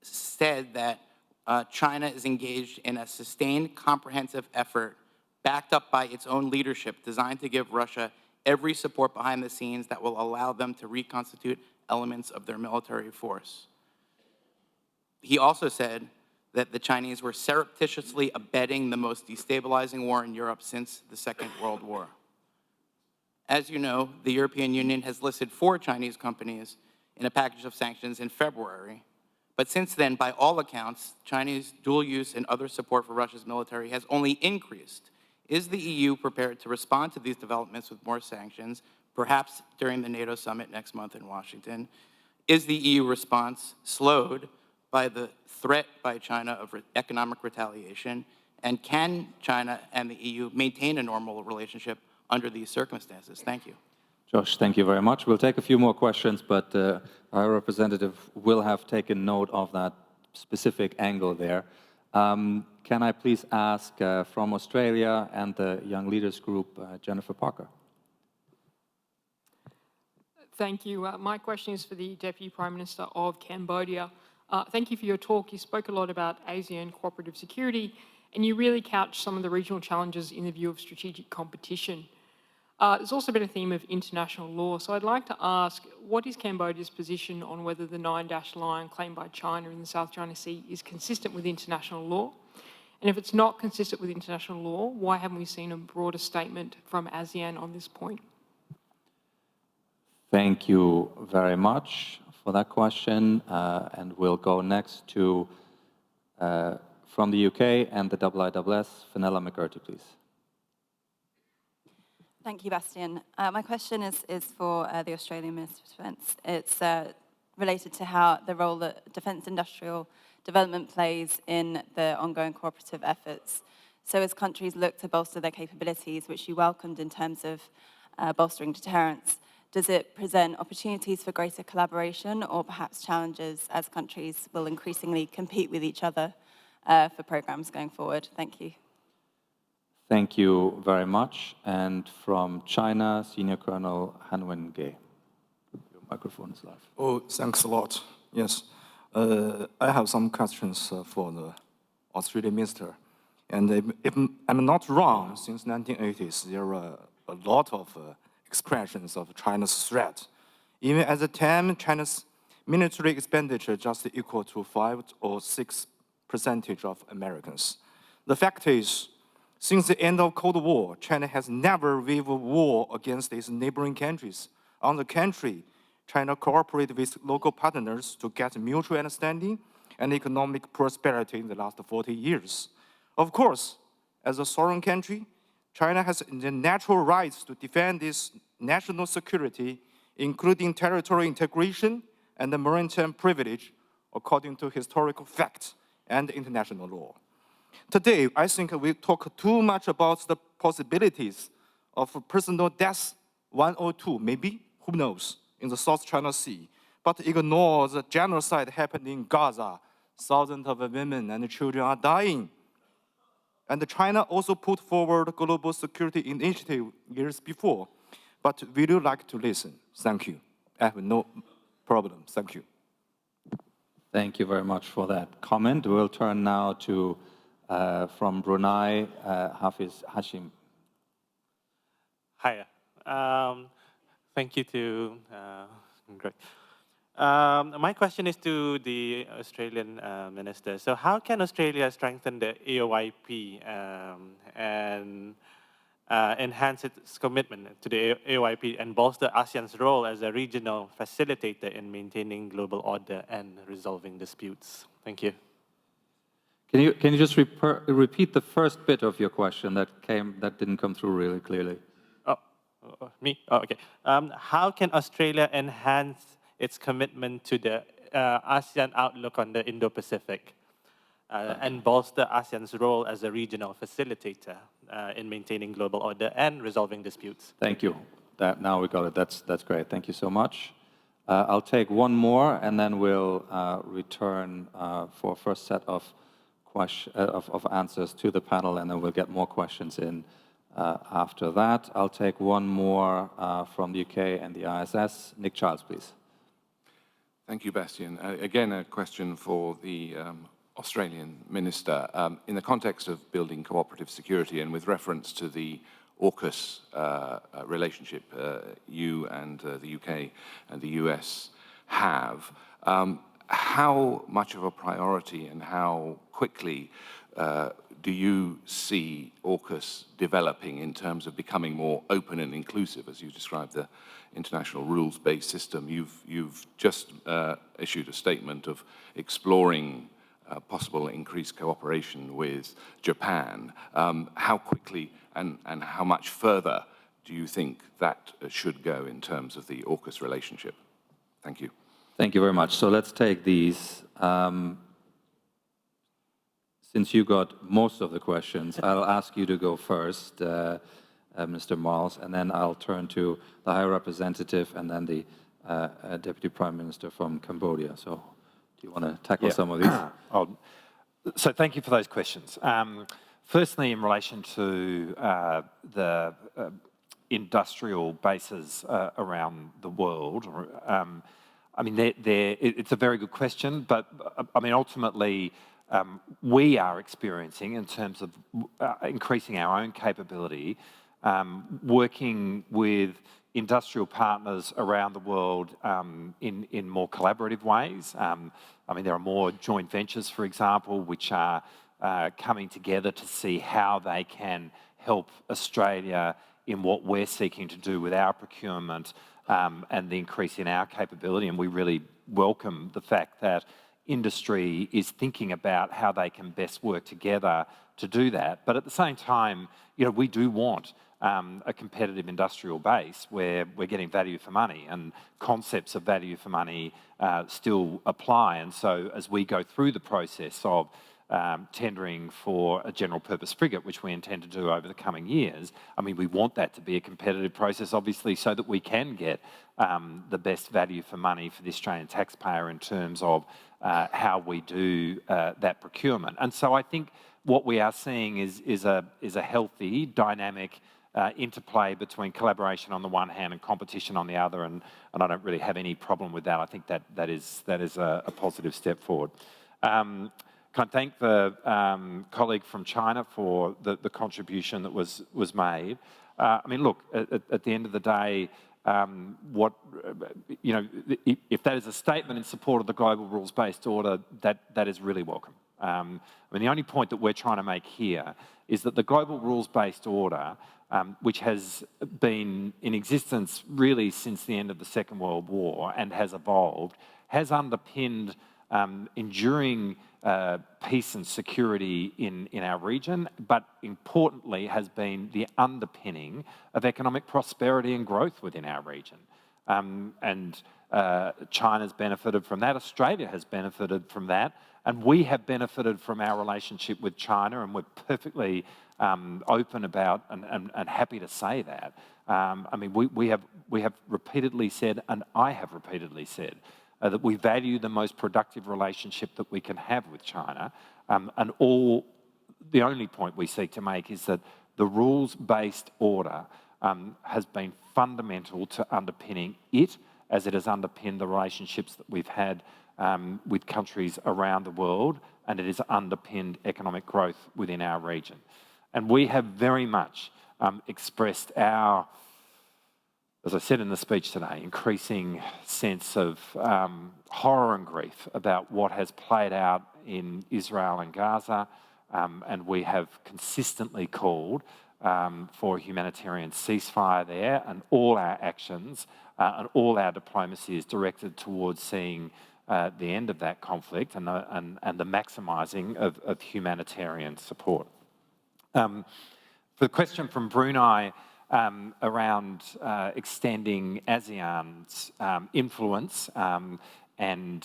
said that China is engaged in a sustained, comprehensive effort backed up by its own leadership designed to give Russia every support behind the scenes that will allow them to reconstitute elements of their military force. He also said that the Chinese were surreptitiously abetting the most destabilizing war in Europe since the Second World War. As you know, the European Union has listed 4 Chinese companies in a package of sanctions in February. But since then, by all accounts, Chinese dual use and other support for Russia's military has only increased. Is the EU prepared to respond to these developments with more sanctions, perhaps during the NATO summit next month in Washington? Is the EU response slowed by the threat by China of economic retaliation? And can China and the EU maintain a normal relationship under these circumstances? Thank you. Josh, thank you very much. We'll take a few more questions, but our representative will have taken note of that specific angle there. Can I please ask from Australia and the Young Leaders Group, Jennifer Parker? Thank you. My question is for the Deputy Prime Minister of Cambodia. Thank you for your talk. You spoke a lot about ASEAN cooperative security, and you really couched some of the regional challenges in the view of strategic competition. There's also been a theme of international law, so I'd like to ask, what is Cambodia's position on whether the 9-dash line claimed by China in the South China Sea is consistent with international law? And if it's not consistent with international law, why haven't we seen a broader statement from ASEAN on this point? Thank you very much for that question. And we'll go next to, from the UK and the IISS, Fenella McCurdy, please. Thank you, Bastian. My question is for the Australian Minister of Defence. It's related to how the role that defence industrial development plays in the ongoing cooperative efforts. So as countries look to bolster their capabilities, which you welcomed in terms of bolstering deterrence, does it present opportunities for greater collaboration or perhaps challenges as countries will increasingly compete with each other for programs going forward? Thank you. Thank you very much. And from China, Senior Colonel Han Wen-ge. Your microphone is live. Oh, thanks a lot. Yes. I have some questions for the Australian minister. And if I'm not wrong, since 1980s, there are a lot of expressions of China's threat. Even at the time, China's military expenditure just equal to 5 or 6% of Americans. The fact is, since the end of Cold War, China has never waged war against its neighboring countries. On the contrary, China cooperated with local partners to get mutual understanding and economic prosperity in the last 40 years. Of course, as a sovereign country, China has the natural rights to defend its national security, including territorial integration and the maritime privilege, according to historical facts and international law. Today, I think we talk too much about the possibilities of personal death 1 or 2, maybe, who knows, in the South China Sea, but ignore the genocide happening in Gaza. Thousands of women and children are dying. And China also put forward a global security initiative years before. But would you like to listen? Thank you. I have no problem. Thank you. Thank you very much for that comment. We'll turn now to, from Brunei, Hafiz Hashim. Hi. Thank you to, great. My question is to the Australian minister. So how can Australia strengthen the AOIP and enhance its commitment to the AOIP and bolster ASEAN's role as a regional facilitator in maintaining global order and resolving disputes? Thank you. Can you just repeat the first bit of your question that didn't come through really clearly? Me? Oh, okay. How can Australia enhance its commitment to the ASEAN outlook on the Indo-Pacific and bolster ASEAN's role as a regional facilitator in maintaining global order and resolving disputes? Thank you. Now we got it. That's great. Thank you so much. I'll take one more, and then we'll return for a first set of answers to the panel, and then we'll get more questions in. After that, I'll take one more from the UK and the IISS. Nick Childs, please. Thank you, Bastian. Again, a question for the Australian minister. In the context of building cooperative security and with reference to the AUKUS relationship you and the UK and the US have, how much of a priority and how quickly do you see AUKUS developing in terms of becoming more open and inclusive, as you described the international rules-based system? You've just issued a statement of exploring possible increased cooperation with Japan. How quickly and how much further do you think that should go in terms of the AUKUS relationship? Thank you. Thank you very much. So let's take these. Since you got most of the questions, I'll ask you to go first, Mr. Marles, and then I'll turn to the High Representative and then the Deputy Prime Minister from Cambodia. So do you want to tackle some of these? So thank you for those questions. Firstly, in relation to the industrial bases around the world, I mean, it's a very good question, but I mean, ultimately, we are experiencing, in terms of increasing our own capability, working with industrial partners around the world in more collaborative ways. I mean, there are more joint ventures, for example, which are coming together to see how they can help Australia in what we're seeking to do with our procurement and the increase in our capability. And we really welcome the fact that industry is thinking about how they can best work together to do that. But at the same time, you know, we do want a competitive industrial base where we're getting value for money, and concepts of value for money still apply. And so as we go through the process of tendering for a general purpose frigate, which we intend to do over the coming years, I mean, we want that to be a competitive process, obviously, so that we can get the best value for money for the Australian taxpayer in terms of how we do that procurement. And so I think what we are seeing is a healthy, dynamic interplay between collaboration on the one hand and competition on the other, and I don't really have any problem with that. I think that is a positive step forward. Can I thank the colleague from China for the contribution that was made. I mean, look, at the end of the day, if that is a statement in support of the global rules-based order, that is really welcome. I mean, the only point that we're trying to make here is that the global rules-based order, which has been in existence really since the end of the Second World War and has evolved, has underpinned enduring peace and security in our region, but importantly has been the underpinning of economic prosperity and growth within our region. China's benefited from that, Australia has benefited from that, and we have benefited from our relationship with China, and we're perfectly open about and happy to say that. I mean, we have repeatedly said, and I have repeatedly said, that we value the most productive relationship that we can have with China, and the only point we seek to make is that the rules-based order has been fundamental to underpinning it, as it has underpinned the relationships that we've had with countries around the world, and it has underpinned economic growth within our region. And we have very much expressed our, as I said in the speech today, increasing sense of horror and grief about what has played out in Israel and Gaza, and we have consistently called for a humanitarian ceasefire there, and all our actions and all our diplomacy is directed towards seeing the end of that conflict and the maximising of humanitarian support. For the question from Brunei, around extending ASEAN's influence and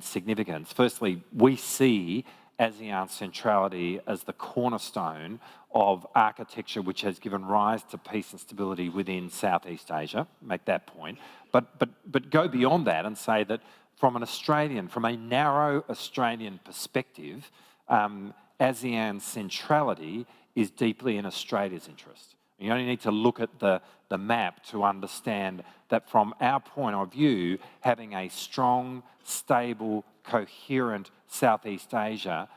significance. Firstly, we see ASEAN centrality as the cornerstone of architecture which has given rise to peace and stability within Southeast Asia, make that point. But go beyond that and say that from a narrow Australian perspective, ASEAN centrality is deeply in Australia's interest. You only need to look at the map to understand that from our point of view, having a strong, stable, coherent Southeast Asia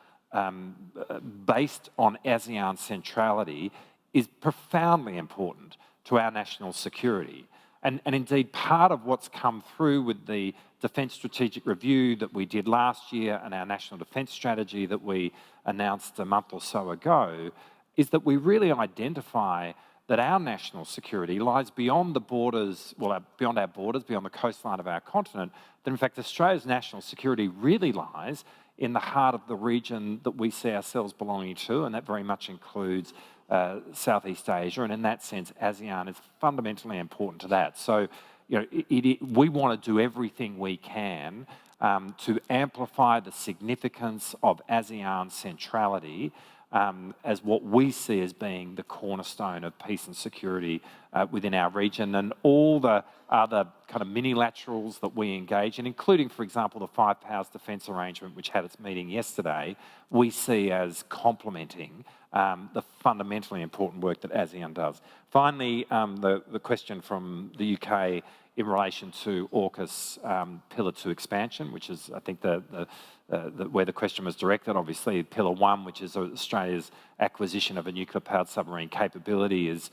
based on ASEAN centrality is profoundly important to our national security. And indeed, part of what's come through with the Defence Strategic Review that we did last year and our National Defence Strategy that we announced a month or so ago is that we really identify that our national security lies beyond the borders, well, beyond our borders, beyond the coastline of our continent, that in fact Australia's national security really lies in the heart of the region that we see ourselves belonging to, and that very much includes Southeast Asia, and in that sense, ASEAN is fundamentally important to that. So, we want to do everything we can to amplify the significance of ASEAN centrality as what we see as being the cornerstone of peace and security within our region, and all the other kind of minilaterals that we engage in, including, for example, the Five Powers Defence Arrangement, which had its meeting yesterday, we see as complementing the fundamentally important work that ASEAN does. Finally, the question from the UK in relation to AUKUS Pillar 2 expansion, which is, I think, where the question was directed. Obviously, Pillar 1, which is Australia's acquisition of a nuclear-powered submarine capability, is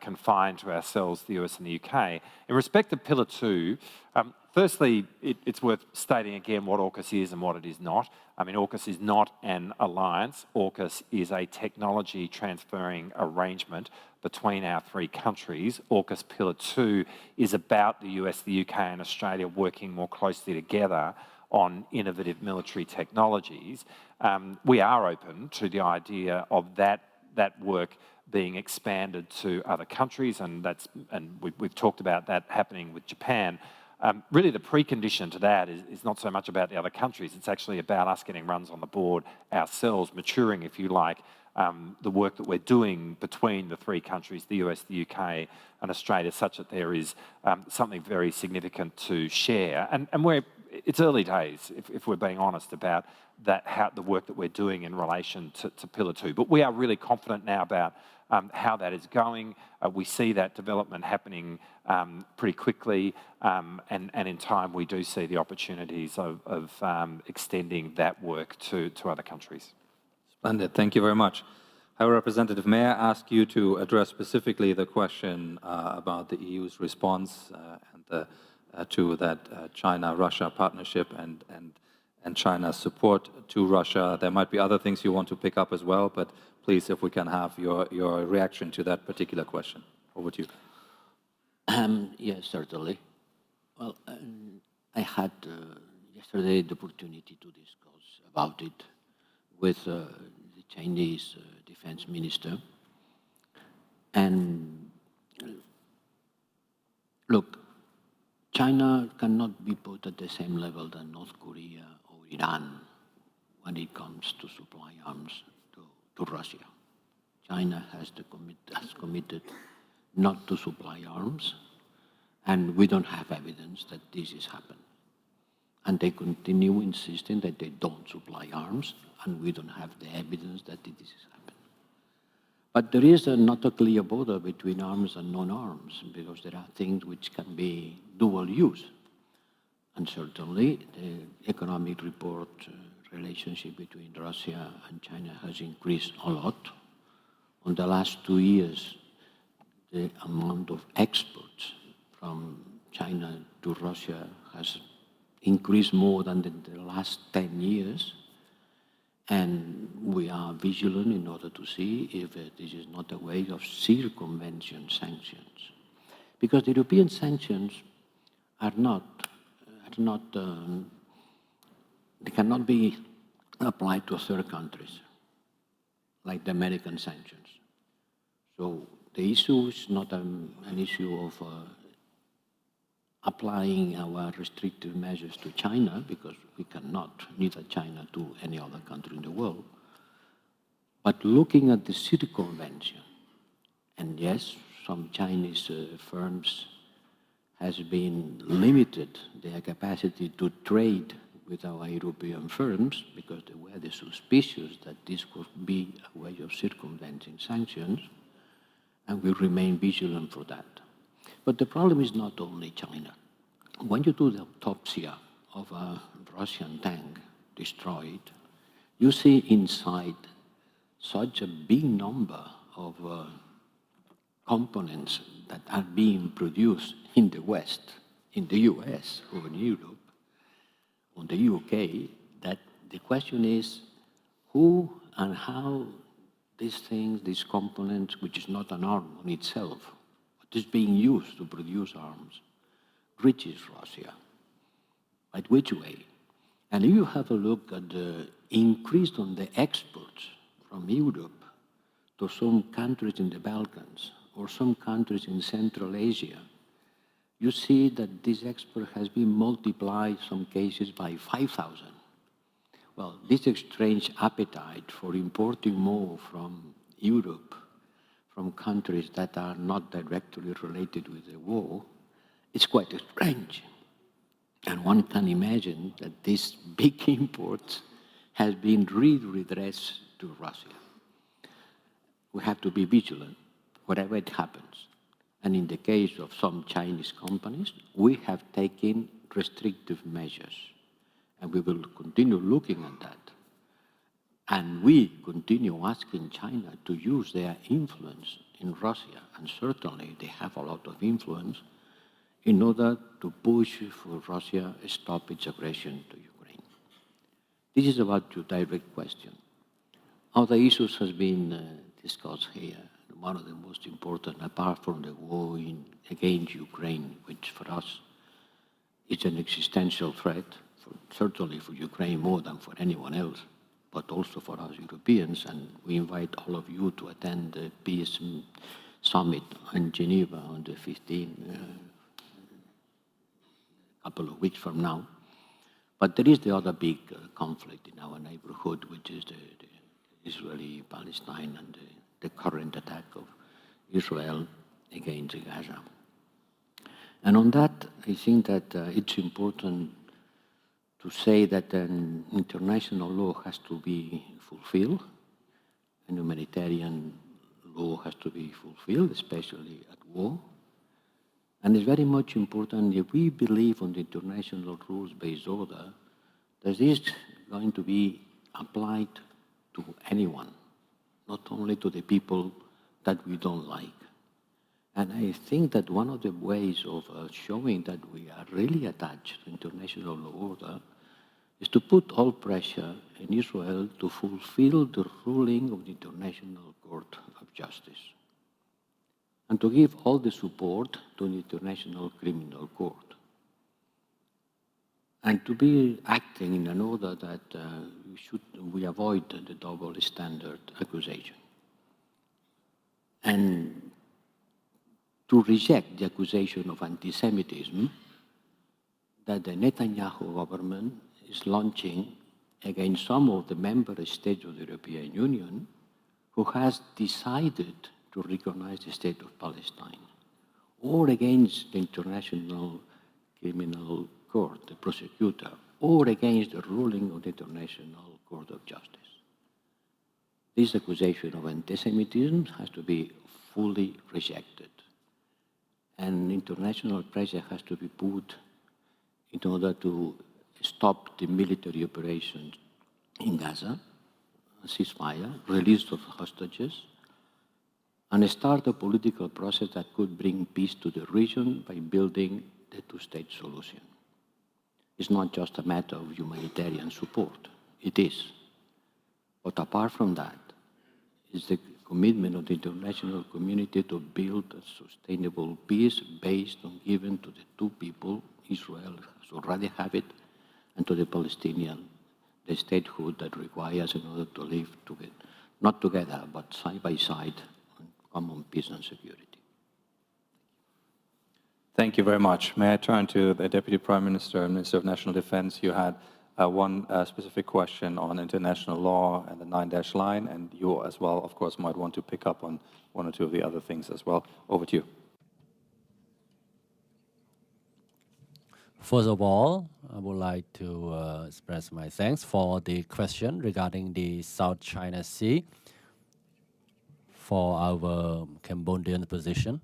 confined to ourselves, the US and the UK. In respect of Pillar 2, firstly, it's worth stating again what AUKUS is and what it is not. I mean, AUKUS is not an alliance. AUKUS is a technology transferring arrangement between our three countries. AUKUS Pillar 2 is about the US, the UK and Australia working more closely together on innovative military technologies. We are open to the idea of that work being expanded to other countries, and we've talked about that happening with Japan. Really, the precondition to that is not so much about the other countries, it's actually about us getting runs on the board ourselves, maturing, if you like, the work that we're doing between the three countries, the US, the UK and Australia, such that there is something very significant to share. And we're it's early days, if we're being honest about that, the work that we're doing in relation to Pillar 2. But we are really confident now about how that is going. We see that development happening pretty quickly, and in time we do see the opportunities of extending that work to other countries. Splendid, thank you very much. High Representative, may I ask you to address specifically the question about the EU's response to that China-Russia partnership and China's support to Russia? There might be other things you want to pick up as well, but please, if we can have your reaction to that particular question. Over to you. Yes, certainly. Well, I had yesterday the opportunity to discuss about it with the Chinese defense minister. And look, China cannot be put at the same level than North Korea or Iran when it comes to supply arms to Russia. China has committed not to supply arms, and we don't have evidence that this has happened. And they continue insisting that they don't supply arms, and we don't have the evidence that this has happened. But there is not a clear border between arms and non-arms, because there are things which can be dual use. And certainly the economic report relationship between Russia and China has increased a lot. In the last 2 years, the amount of exports from China to Russia has increased more than in the last 10 years. And we are vigilant in order to see if this is not a way of circumventing sanctions. Because the European sanctions are they cannot be applied to third countries, like the American sanctions. So the issue is not an issue of applying our restrictive measures to China, because we cannot, neither China to any other country in the world, but looking at the circumvention. And yes, some Chinese firms has been limited their capacity to trade with our European firms because they were suspicious that this could be a way of circumventing sanctions, and we remain vigilant for that. But the problem is not only China. When you do the autopsy of a Russian tank destroyed, you see inside such a big number of components that are being produced in the West, in the US or in Europe, or the UK, that the question is who and how these things, these components, which is not an arm on itself, but is being used to produce arms, reaches Russia. By which way? And if you have a look at the increase on the exports from Europe to some countries in the Balkans or some countries in Central Asia, you see that this export has been multiplied, some cases, by 5,000. Well, this strange appetite for importing more from Europe, from countries that are not directly related with the war, is quite strange. And one can imagine that this big import has been redressed to Russia. We have to be vigilant, whatever it happens. And in the case of some Chinese companies, we have taken restrictive measures. And we will continue looking at that. And we continue asking China to use their influence in Russia, and certainly they have a lot of influence, in order to push for Russia to stop its aggression to Ukraine. This is about your direct question. Other issues has been discussed here. One of the most important, apart from the war against Ukraine, which for us is an existential threat, certainly for Ukraine more than for anyone else, but also for us Europeans. And we invite all of you to attend the Peace Summit in Geneva on the 15th, couple of weeks from now. But there is the other big conflict in our neighborhood, which is the Israeli-Palestine and the current attack of Israel against Gaza. And on that, I think that it's important to say that an international law has to be fulfilled, and humanitarian law has to be fulfilled, especially at war. And it's very much important, if we believe on the international rules-based order, that is going to be applied to anyone, not only to the people that we don't like. And I think that one of the ways of showing that we are really attached to international law order is to put all pressure in Israel to fulfill the ruling of the International Court of Justice and to give all the support to the International Criminal Court and to be acting in an order that we avoid the double standard accusation and to reject the accusation of anti-Semitism that the Netanyahu government is launching against some of the member states of the European Union who has decided to recognize the state of Palestine, or against the International Criminal Court, the prosecutor, or against the ruling of the International Court of Justice. This accusation of anti-Semitism has to be fully rejected, and international pressure has to be put in order to stop the military operations in Gaza, a ceasefire, release of hostages, and start a political process that could bring peace to the region by building the two-state solution. It's not just a matter of humanitarian support. It is. But apart from that, it's the commitment of the international community to build a sustainable peace based on giving to the two people, Israel has already have it, and to the Palestinian, the statehood that requires in order to live together, not together, but side by side, on common peace and security. Thank you very much. May I turn to the Deputy Prime Minister and Minister of National Defense? You had one specific question on international law and the 9-dash line, and you as well, of course, might want to pick up on one or two of the other things as well. Over to you. First of all, I would like to express my thanks for the question regarding the South China Sea for our Cambodian position.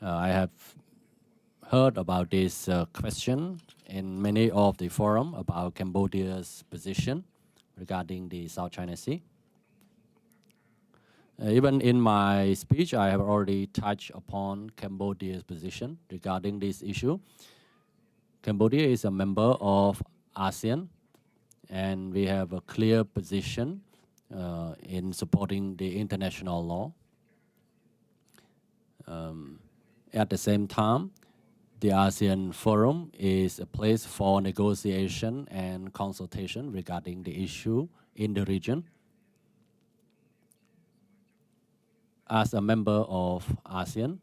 I have heard about this question in many of the forum about Cambodia's position regarding the South China Sea. Even in my speech, I have already touched upon Cambodia's position regarding this issue. Cambodia is a member of ASEAN, and we have a clear position in supporting the international law. At the same time, the ASEAN Forum is a place for negotiation and consultation regarding the issue in the region. As a member of ASEAN,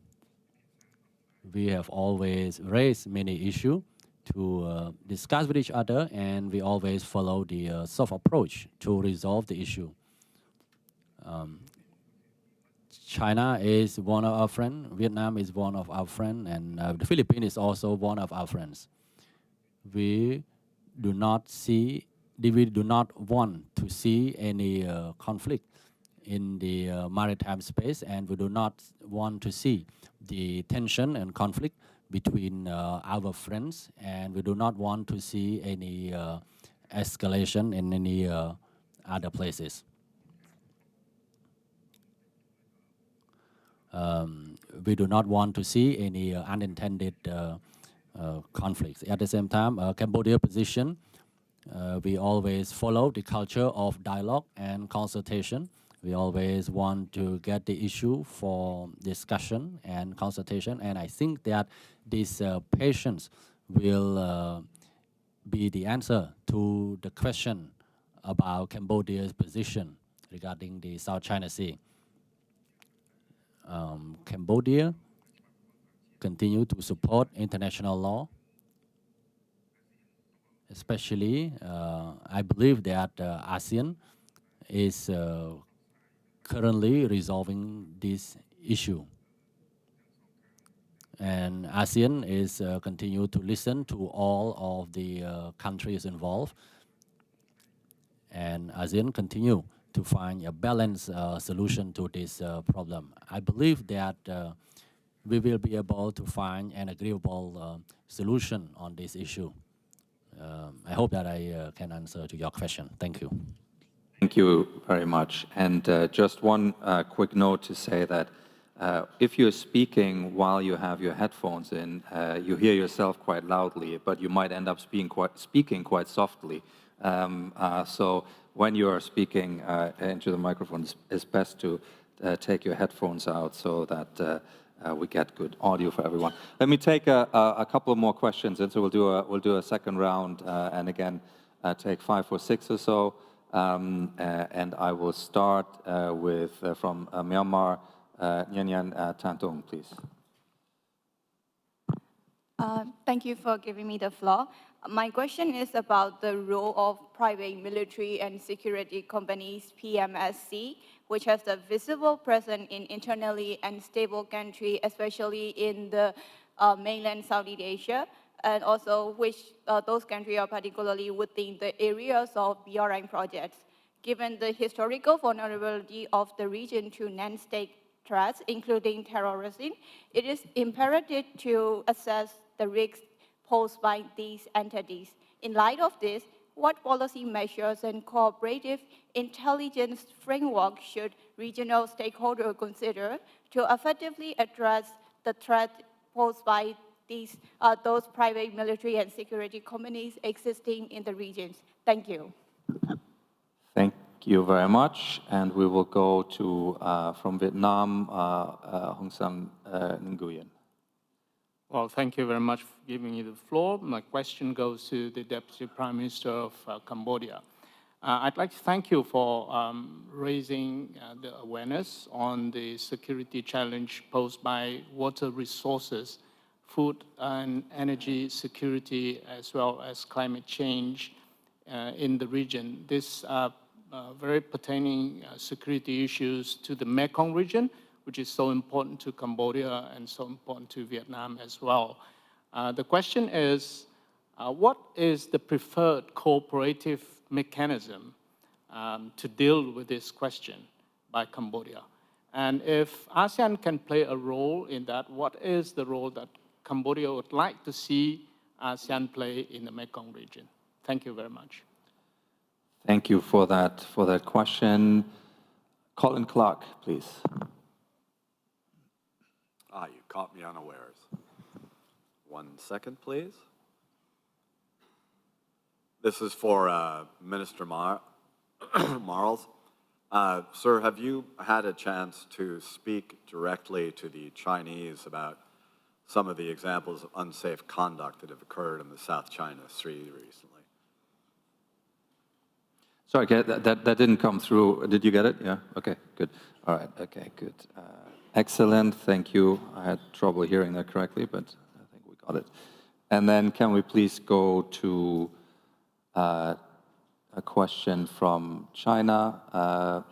we have always raised many issues to discuss with each other, and we always follow the soft approach to resolve the issue. China is one of our friends, Vietnam is one of our friends, and the Philippines is also one of our friends. We do not want to see any conflict in the maritime space, and we do not want to see the tension and conflict between our friends, and we do not want to see any escalation in any other places. We do not want to see any unintended conflicts. At the same time, Cambodia position, we always follow the culture of dialogue and consultation. We always want to get the issue for discussion and consultation, and I think that this patience will be the answer to the question about Cambodia's position regarding the South China Sea. Cambodia continue to support international law. Especially, I believe that ASEAN is currently resolving this issue. And ASEAN is continue to listen to all of the countries involved, and ASEAN continue to find a balanced solution to this problem. I believe that we will be able to find an agreeable solution on this issue. I hope that I can answer to your question. Thank you. Thank you very much. And just one quick note to say that if you're speaking while you have your headphones in, you hear yourself quite loudly, but you might end up speaking quite softly. So when you are speaking into the microphone, it's best to take your headphones out so that we get good audio for everyone. Let me take a couple more questions, and so we'll do a second round, and again take 5 or 6 or so. And I will start with from Myanmar, Nyan Tantong, please. Thank you for giving me the floor. My question is about the role of private military and security companies, PMSC, which has a visible presence in internally unstable country, especially in the mainland Southeast Asia, and also which those countries are particularly within the areas of BRI projects. Given the historical vulnerability of the region to non-state threats, including terrorism, it is imperative to assess the risks posed by these entities. In light of this, what policy measures and cooperative intelligence framework should regional stakeholders consider to effectively address the threat posed by those private military and security companies existing in the regions? Thank you. Thank you very much. And we will go to, from Vietnam, Hong Sam Nguyen. Well, thank you very much for giving me the floor. My question goes to the Deputy Prime Minister of Cambodia. I'd like to thank you for raising the awareness on the security challenge posed by water resources, food and energy security, as well as climate change in the region. This very pertaining security issues to the Mekong region, which is so important to Cambodia and so important to Vietnam as well. The question is, what is the preferred cooperative mechanism to deal with this question by Cambodia? And if ASEAN can play a role in that, what is the role that Cambodia would like to see ASEAN play in the Mekong region? Thank you very much. Thank you for that question. Colin Clark, please. You caught me unawares. 1 second, please. This is for Minister Marles. Sir, have you had a chance to speak directly to the Chinese about some of the examples of unsafe conduct that have occurred in the South China Sea recently? Sorry, that didn't come through. Did you get it? Yeah? Okay, good. All right, okay, good. Excellent, thank you. I had trouble hearing that correctly, but I think we got it. And then can we please go to a question from China?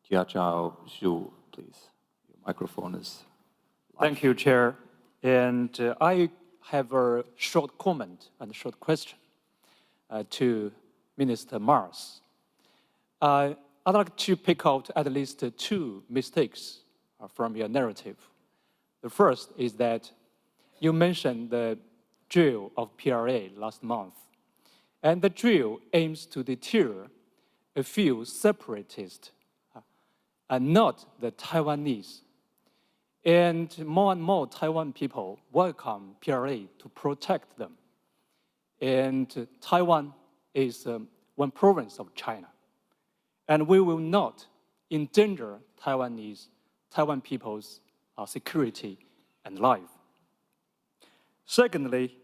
Jiachao Zhu, please. Your microphone is live. Thank you, Chair. And I have a short comment and a short question to Minister Marles. I'd like to pick out at least 2 mistakes from your narrative. The first is that you mentioned the drill of PRA last month, and the drill aims to deter a few separatists and not the Taiwanese. And more Taiwan people welcome PRA to protect them. And Taiwan is one province of China. And we will not endanger Taiwan people's security and life. Secondly,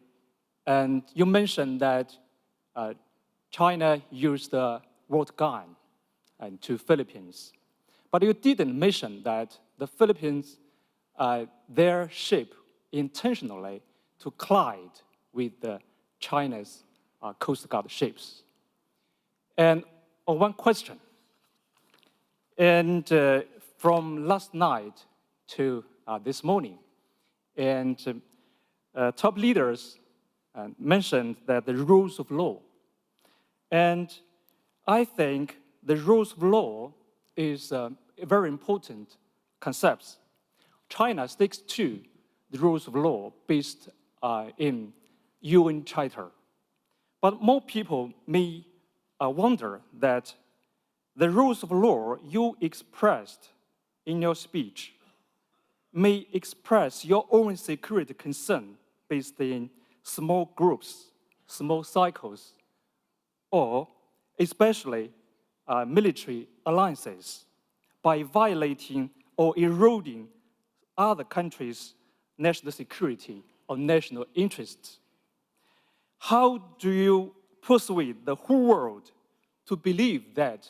and you mentioned that China used the word gun to Philippines, but you didn't mention that the Philippines, their ship intentionally to collide with the China's Coast Guard ships. And one question, and from last night to this morning, And top leaders mentioned that the rules of law. And I think the rules of law is a very important concept. China sticks to the rules of law based in UN Charter. But more people may wonder that the rules of law you expressed in your speech may express your own security concern based in small groups, small cycles, or especially military alliances by violating or eroding other countries' national security or national interests. How do you persuade the whole world to believe that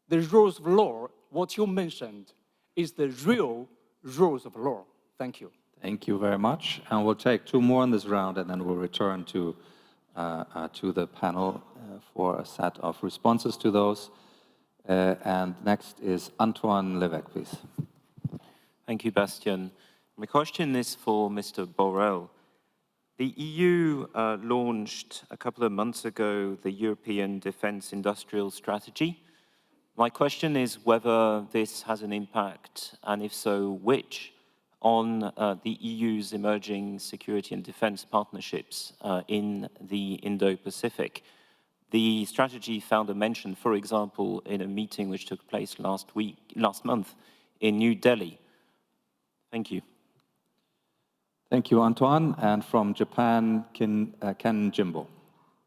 the rules of law, what you mentioned, is the real rules of law? Thank you. Thank you very much. And we'll take two more in this round, and then we'll return to the panel for a set of responses to those. And next is Antoine Levesque, please. Thank you, Bastian. My question is for Mr. Borrell. The EU launched a couple of months ago the European Defence Industrial Strategy. My question is whether this has an impact, and if so, which, on the EU's emerging security and defence partnerships in the Indo-Pacific. The strategy found a mention, for example, in a meeting which took place last month in New Delhi. Thank you. Thank you, Antoine. And from Japan, Ken Jimbo.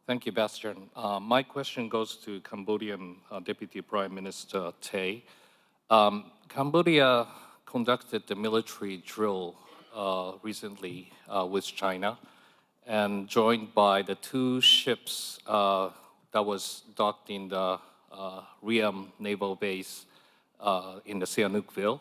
Thank you, Bastian. My question goes to Cambodian Deputy Prime Minister Tay. Cambodia conducted the military drill recently with China and joined by the two ships that was docked in the Ream Naval Base in the Sihanoukville.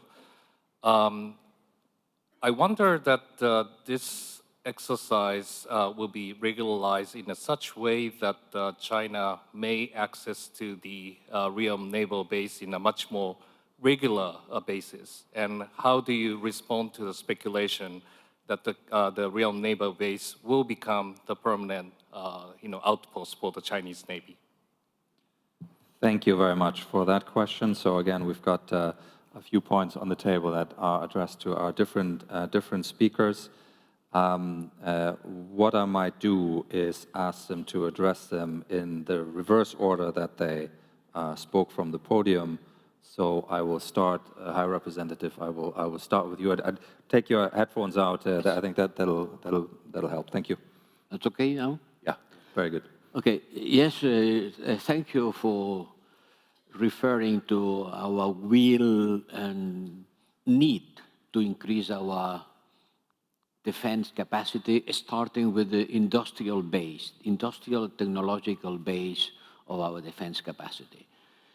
I wonder that this exercise will be regularized in such way that China may access to the Ream Naval Base in a much more regular basis. And how do you respond to the speculation that the Ream Naval Base will become the permanent outpost for the Chinese Navy? Thank you very much for that question. So again, we've got a few points on the table that are addressed to our different speakers. What I might do is ask them to address them in the reverse order that they spoke from the podium. So I will start, High Representative. I will start with you. I'd take your headphones out. I think that'll help. Thank you. That's okay now? Yeah, very good. Okay. Yes. Thank you for referring to our will and need to increase our defense capacity, starting with the industrial technological base of our defense capacity.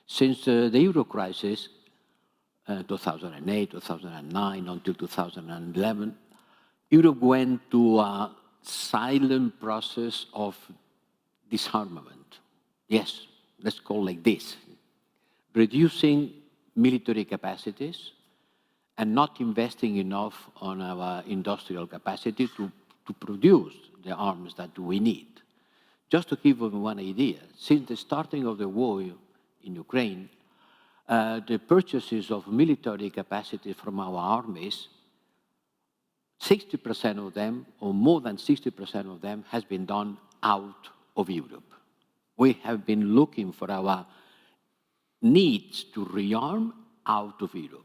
Since the Euro crisis, 2008, 2009, until 2011, Europe went to a silent process of disarmament. Yes, let's call it like this. Reducing military capacities and not investing enough on our industrial capacity to produce the arms that we need. Just to give you one idea, since the starting of the war in Ukraine, the purchases of military capacity from our armies, 60% of them, or more than 60% of them, has been done out of Europe. We have been looking for our needs to rearm out of Europe.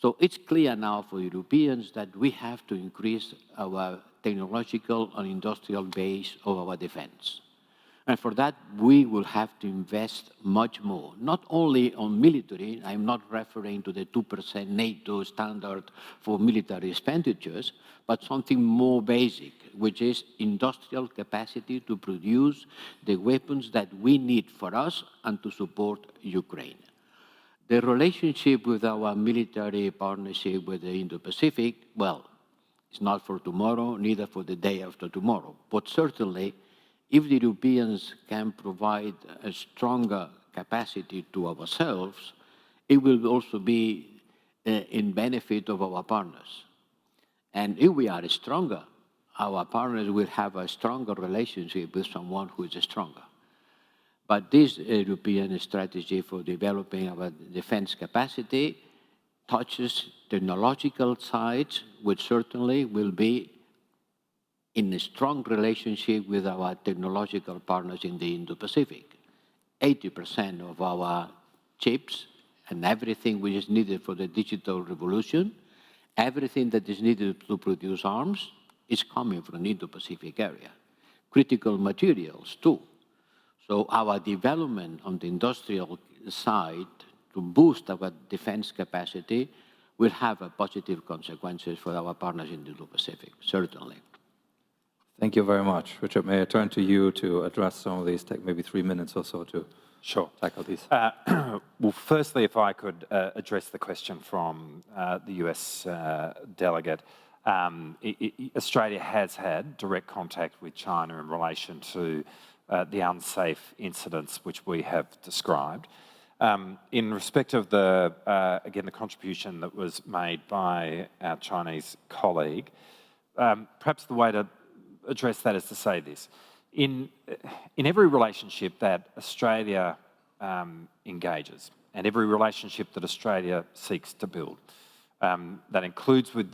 So it's clear now for Europeans that we have to increase our technological and industrial base of our defense. And for that, we will have to invest much more, not only on military. I'm not referring to the 2% NATO standard for military expenditures, but something more basic, which is industrial capacity to produce the weapons that we need for us and to support Ukraine. The relationship with our military partnership with the Indo-Pacific, well, it's not for tomorrow, neither for the day after tomorrow. But certainly, if the Europeans can provide a stronger capacity to ourselves, it will also be in benefit of our partners. And if we are stronger, our partners will have a stronger relationship with someone who is stronger. But this European strategy for developing our defense capacity touches technological sides, which certainly will be in a strong relationship with our technological partners in the Indo-Pacific. 80% of our chips and everything which is needed for the digital revolution, everything that is needed to produce arms is coming from the Indo-Pacific area. Critical materials too. So our development on the industrial side to boost our defense capacity will have a positive consequences for our partners in the Indo-Pacific, certainly. Thank you very much. Richard, may I turn to you to address some of these, take maybe 3 minutes or so to tackle these. Well, firstly, if I could address the question from the US delegate. Australia has had direct contact with China in relation to the unsafe incidents which we have described. In respect of the, again, the contribution that was made by our Chinese colleague, perhaps the way to address that is to say this. In every relationship that Australia engages, and every relationship that Australia seeks to build, that includes with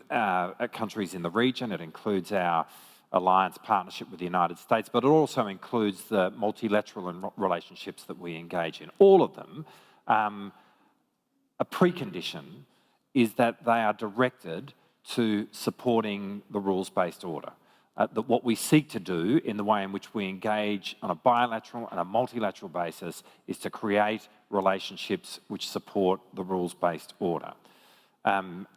countries in the region, it includes our alliance partnership with the United States, but it also includes the multilateral relationships that we engage in. All of them, a precondition is that they are directed to supporting the rules-based order. That what we seek to do in the way in which we engage on a bilateral and a multilateral basis is to create relationships which support the rules-based order. And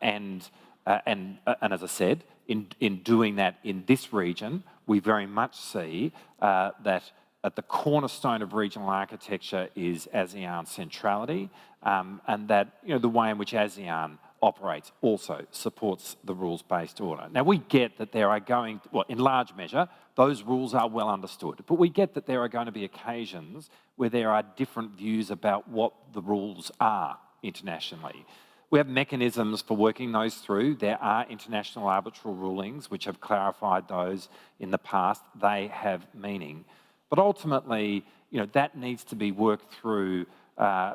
as I said, in doing that in this region, we very much see that at the cornerstone of regional architecture is ASEAN centrality, and that the way in which ASEAN operates also supports the rules-based order. Now, we get that there are going, well, in large measure, those rules are well understood, but we get that there are going to be occasions where there are different views about what the rules are internationally. We have mechanisms for working those through. There are international arbitral rulings which have clarified those in the past. They have meaning. But ultimately, that needs to be worked through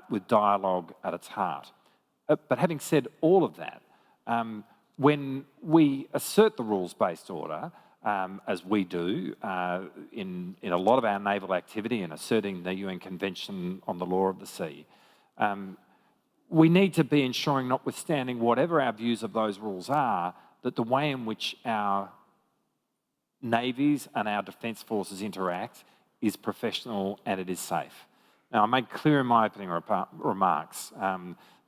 with dialogue at its heart. But having said all of that, when we assert the rules-based order, as we do in a lot of our naval activity and asserting the UN Convention on the Law of the Sea, we need to be ensuring, notwithstanding whatever our views of those rules are, that the way in which our navies and our defence forces interact is professional and it is safe. Now, I made clear in my opening remarks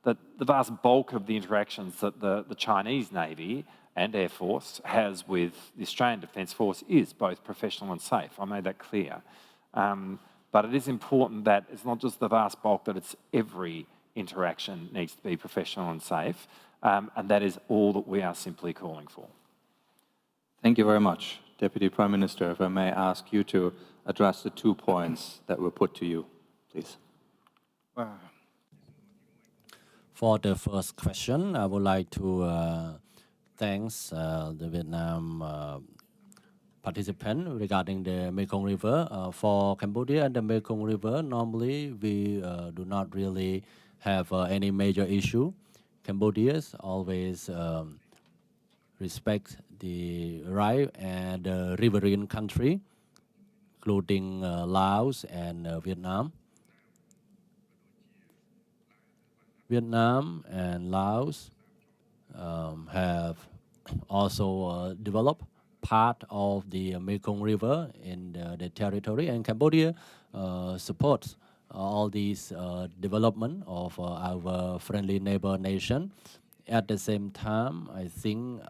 that the vast bulk of the interactions that the Chinese Navy and Air Force has with the Australian Defence Force is both professional and safe. I made that clear. But it is important that it's not just the vast bulk, that it's every interaction needs to be professional and safe, and that is all that we are simply calling for. Thank you very much. Deputy Prime Minister, if I may ask you to address the 2 points that were put to you, please. For the first question, I would like to thank the Vietnam participant regarding the Mekong River. For Cambodia and the Mekong River, normally we do not really have any major issue. Cambodians always respect the right and riverine country, including Laos and Vietnam. Vietnam and Laos have also developed part of the Mekong River in the territory, and Cambodia supports all these development of our friendly neighbor nation. At the same time, I think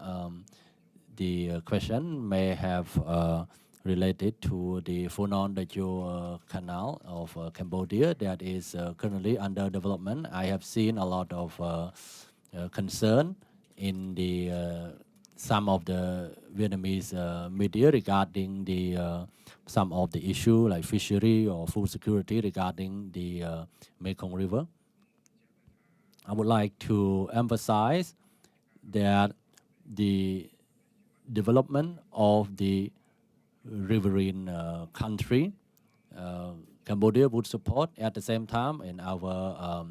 the question may have related to the Phunon Dacho Canal of Cambodia that is currently under development. I have seen a lot of concern in the some of the Vietnamese media regarding the some of the issue like fishery or food security regarding the Mekong River. I would like to emphasize that the development of the riverine country. Cambodia would support. At the same time, in our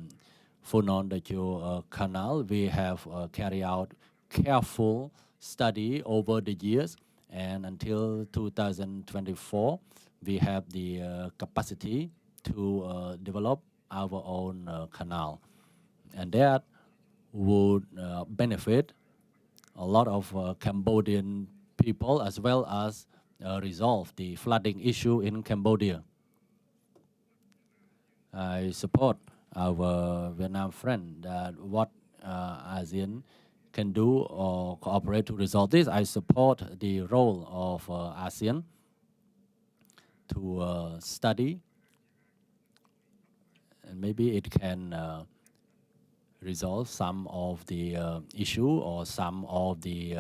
Phnom Penh Canal, we have carried out careful study over the years, and until 2024, we have the capacity to develop our own canal, and that would benefit a lot of Cambodian people, as well as resolve the flooding issue in Cambodia. I support our Vietnam friend that what ASEAN can do or cooperate to resolve this. I support the role of ASEAN to study, and maybe it can resolve some of the issue or some of the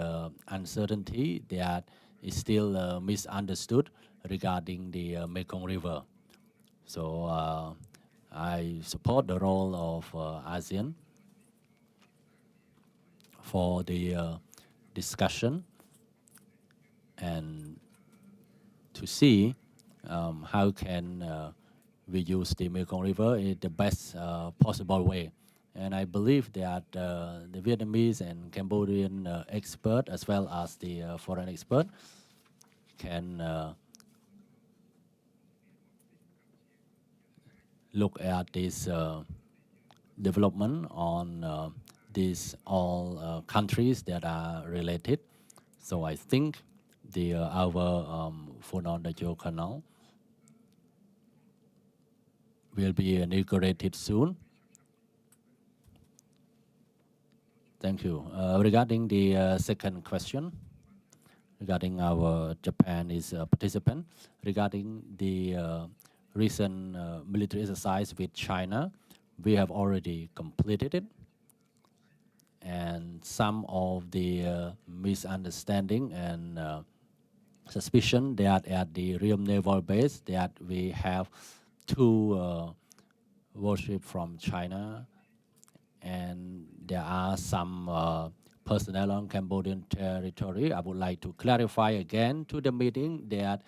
uncertainty that is still misunderstood regarding the Mekong River. So I support the role of ASEAN for the discussion and to see how can we use the Mekong River in the best possible way. And I believe that the Vietnamese and Cambodian expert, as well as the foreign expert, can look at this development on these all countries that are related. So I think our Phnom Penh Canal will be inaugurated soon. Thank you. Regarding the second question, regarding our Japan is a participant, regarding the recent military exercise with China, we have already completed it. And some of the misunderstanding and suspicion that at the Ream Naval Base that we have two warships from China, and there are some personnel on Cambodian territory. I would like to clarify again to the meeting that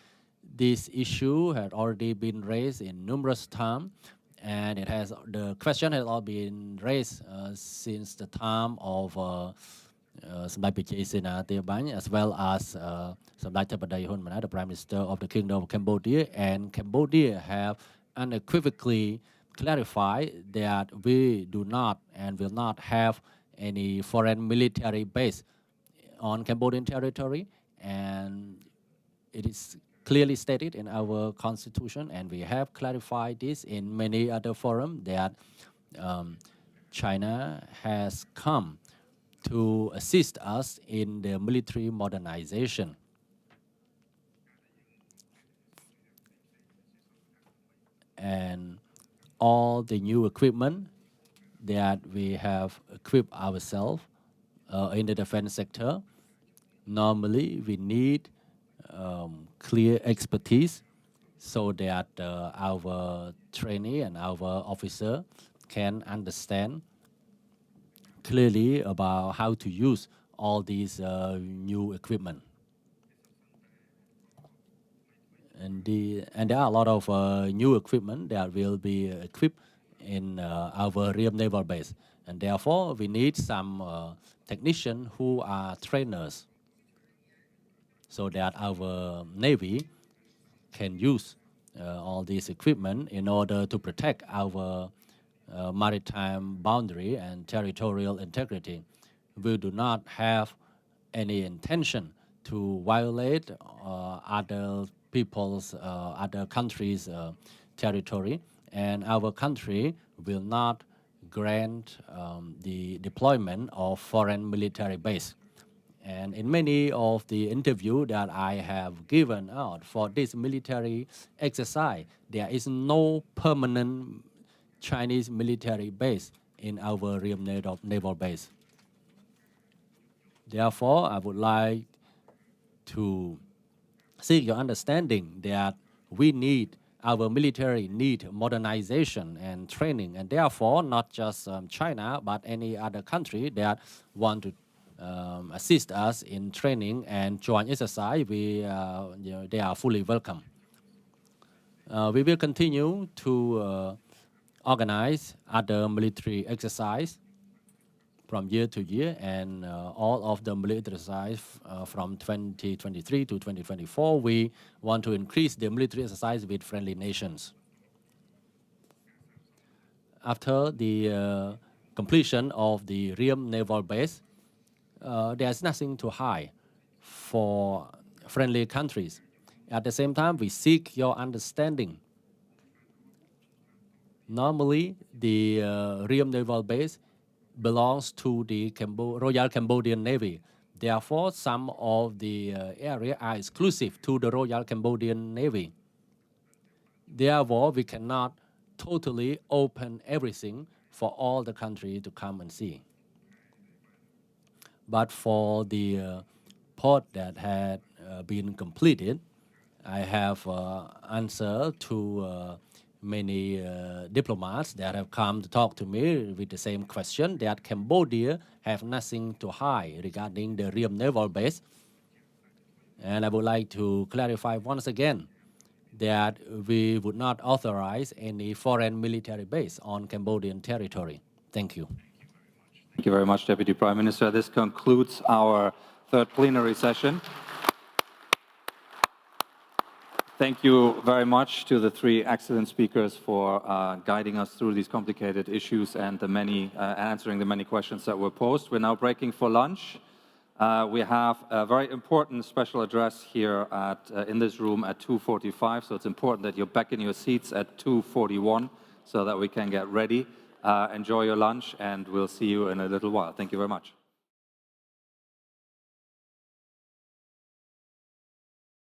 this issue had already been raised in numerous times, and the question has all been raised since the time of Samdech Pichai Sena, as well as Samdech Theppaday Hun Manet, the Prime Minister of the Kingdom of Cambodia, and Cambodia have unequivocally clarified that we do not and will not have any foreign military base on Cambodian territory, and it is clearly stated in our constitution, and we have clarified this in many other forums that China has come to assist us in the military modernization. And all the new equipment that we have equipped ourselves in the defense sector, normally we need clear expertise so that our trainee and our officer can understand clearly about how to use all these new equipment. And there are a lot of new equipment that will be equipped in our Ream Naval Base. And therefore, we need some technicians who are trainers so that our Navy can use all this equipment in order to protect our maritime boundary and territorial integrity. We do not have any intention to violate other people's, other countries' territory, and our country will not grant the deployment of foreign military base. And in many of the interviews that I have given out for this military exercise, there is no permanent Chinese military base in our Ream Naval Base. Therefore, I would like to seek your understanding that our military need modernization and training, and therefore not just China, but any other country that want to assist us in training and joint exercise, they are fully welcome. We will continue to organize other military exercise from year to year, and all of the military exercise from 2023 to 2024, we want to increase the military exercise with friendly nations. After the completion of the Ream Naval Base, there's nothing to hide for friendly countries. At the same time, we seek your understanding. Normally, the Ream Naval Base belongs to the Royal Cambodian Navy. Therefore, some of the area are exclusive to the Royal Cambodian Navy. Therefore, we cannot totally open everything for all the countries to come and see. But for the port that had been completed, I have answered to many diplomats that have come to talk to me with the same question, that Cambodia have nothing to hide regarding the Ream Naval Base. And I would like to clarify once again that we would not authorize any foreign military base on Cambodian territory. Thank you. Thank you very much, Deputy Prime Minister. This concludes our third plenary session. Thank you very much to the three excellent speakers for guiding us through these complicated issues and answering the many questions that were posed. We're now breaking for lunch. We have a very important special address here in this room at 2:45, so it's important that you're back in your seats at 2:41 so that we can get ready. Enjoy your lunch, and we'll see you in a little while. Thank you very much.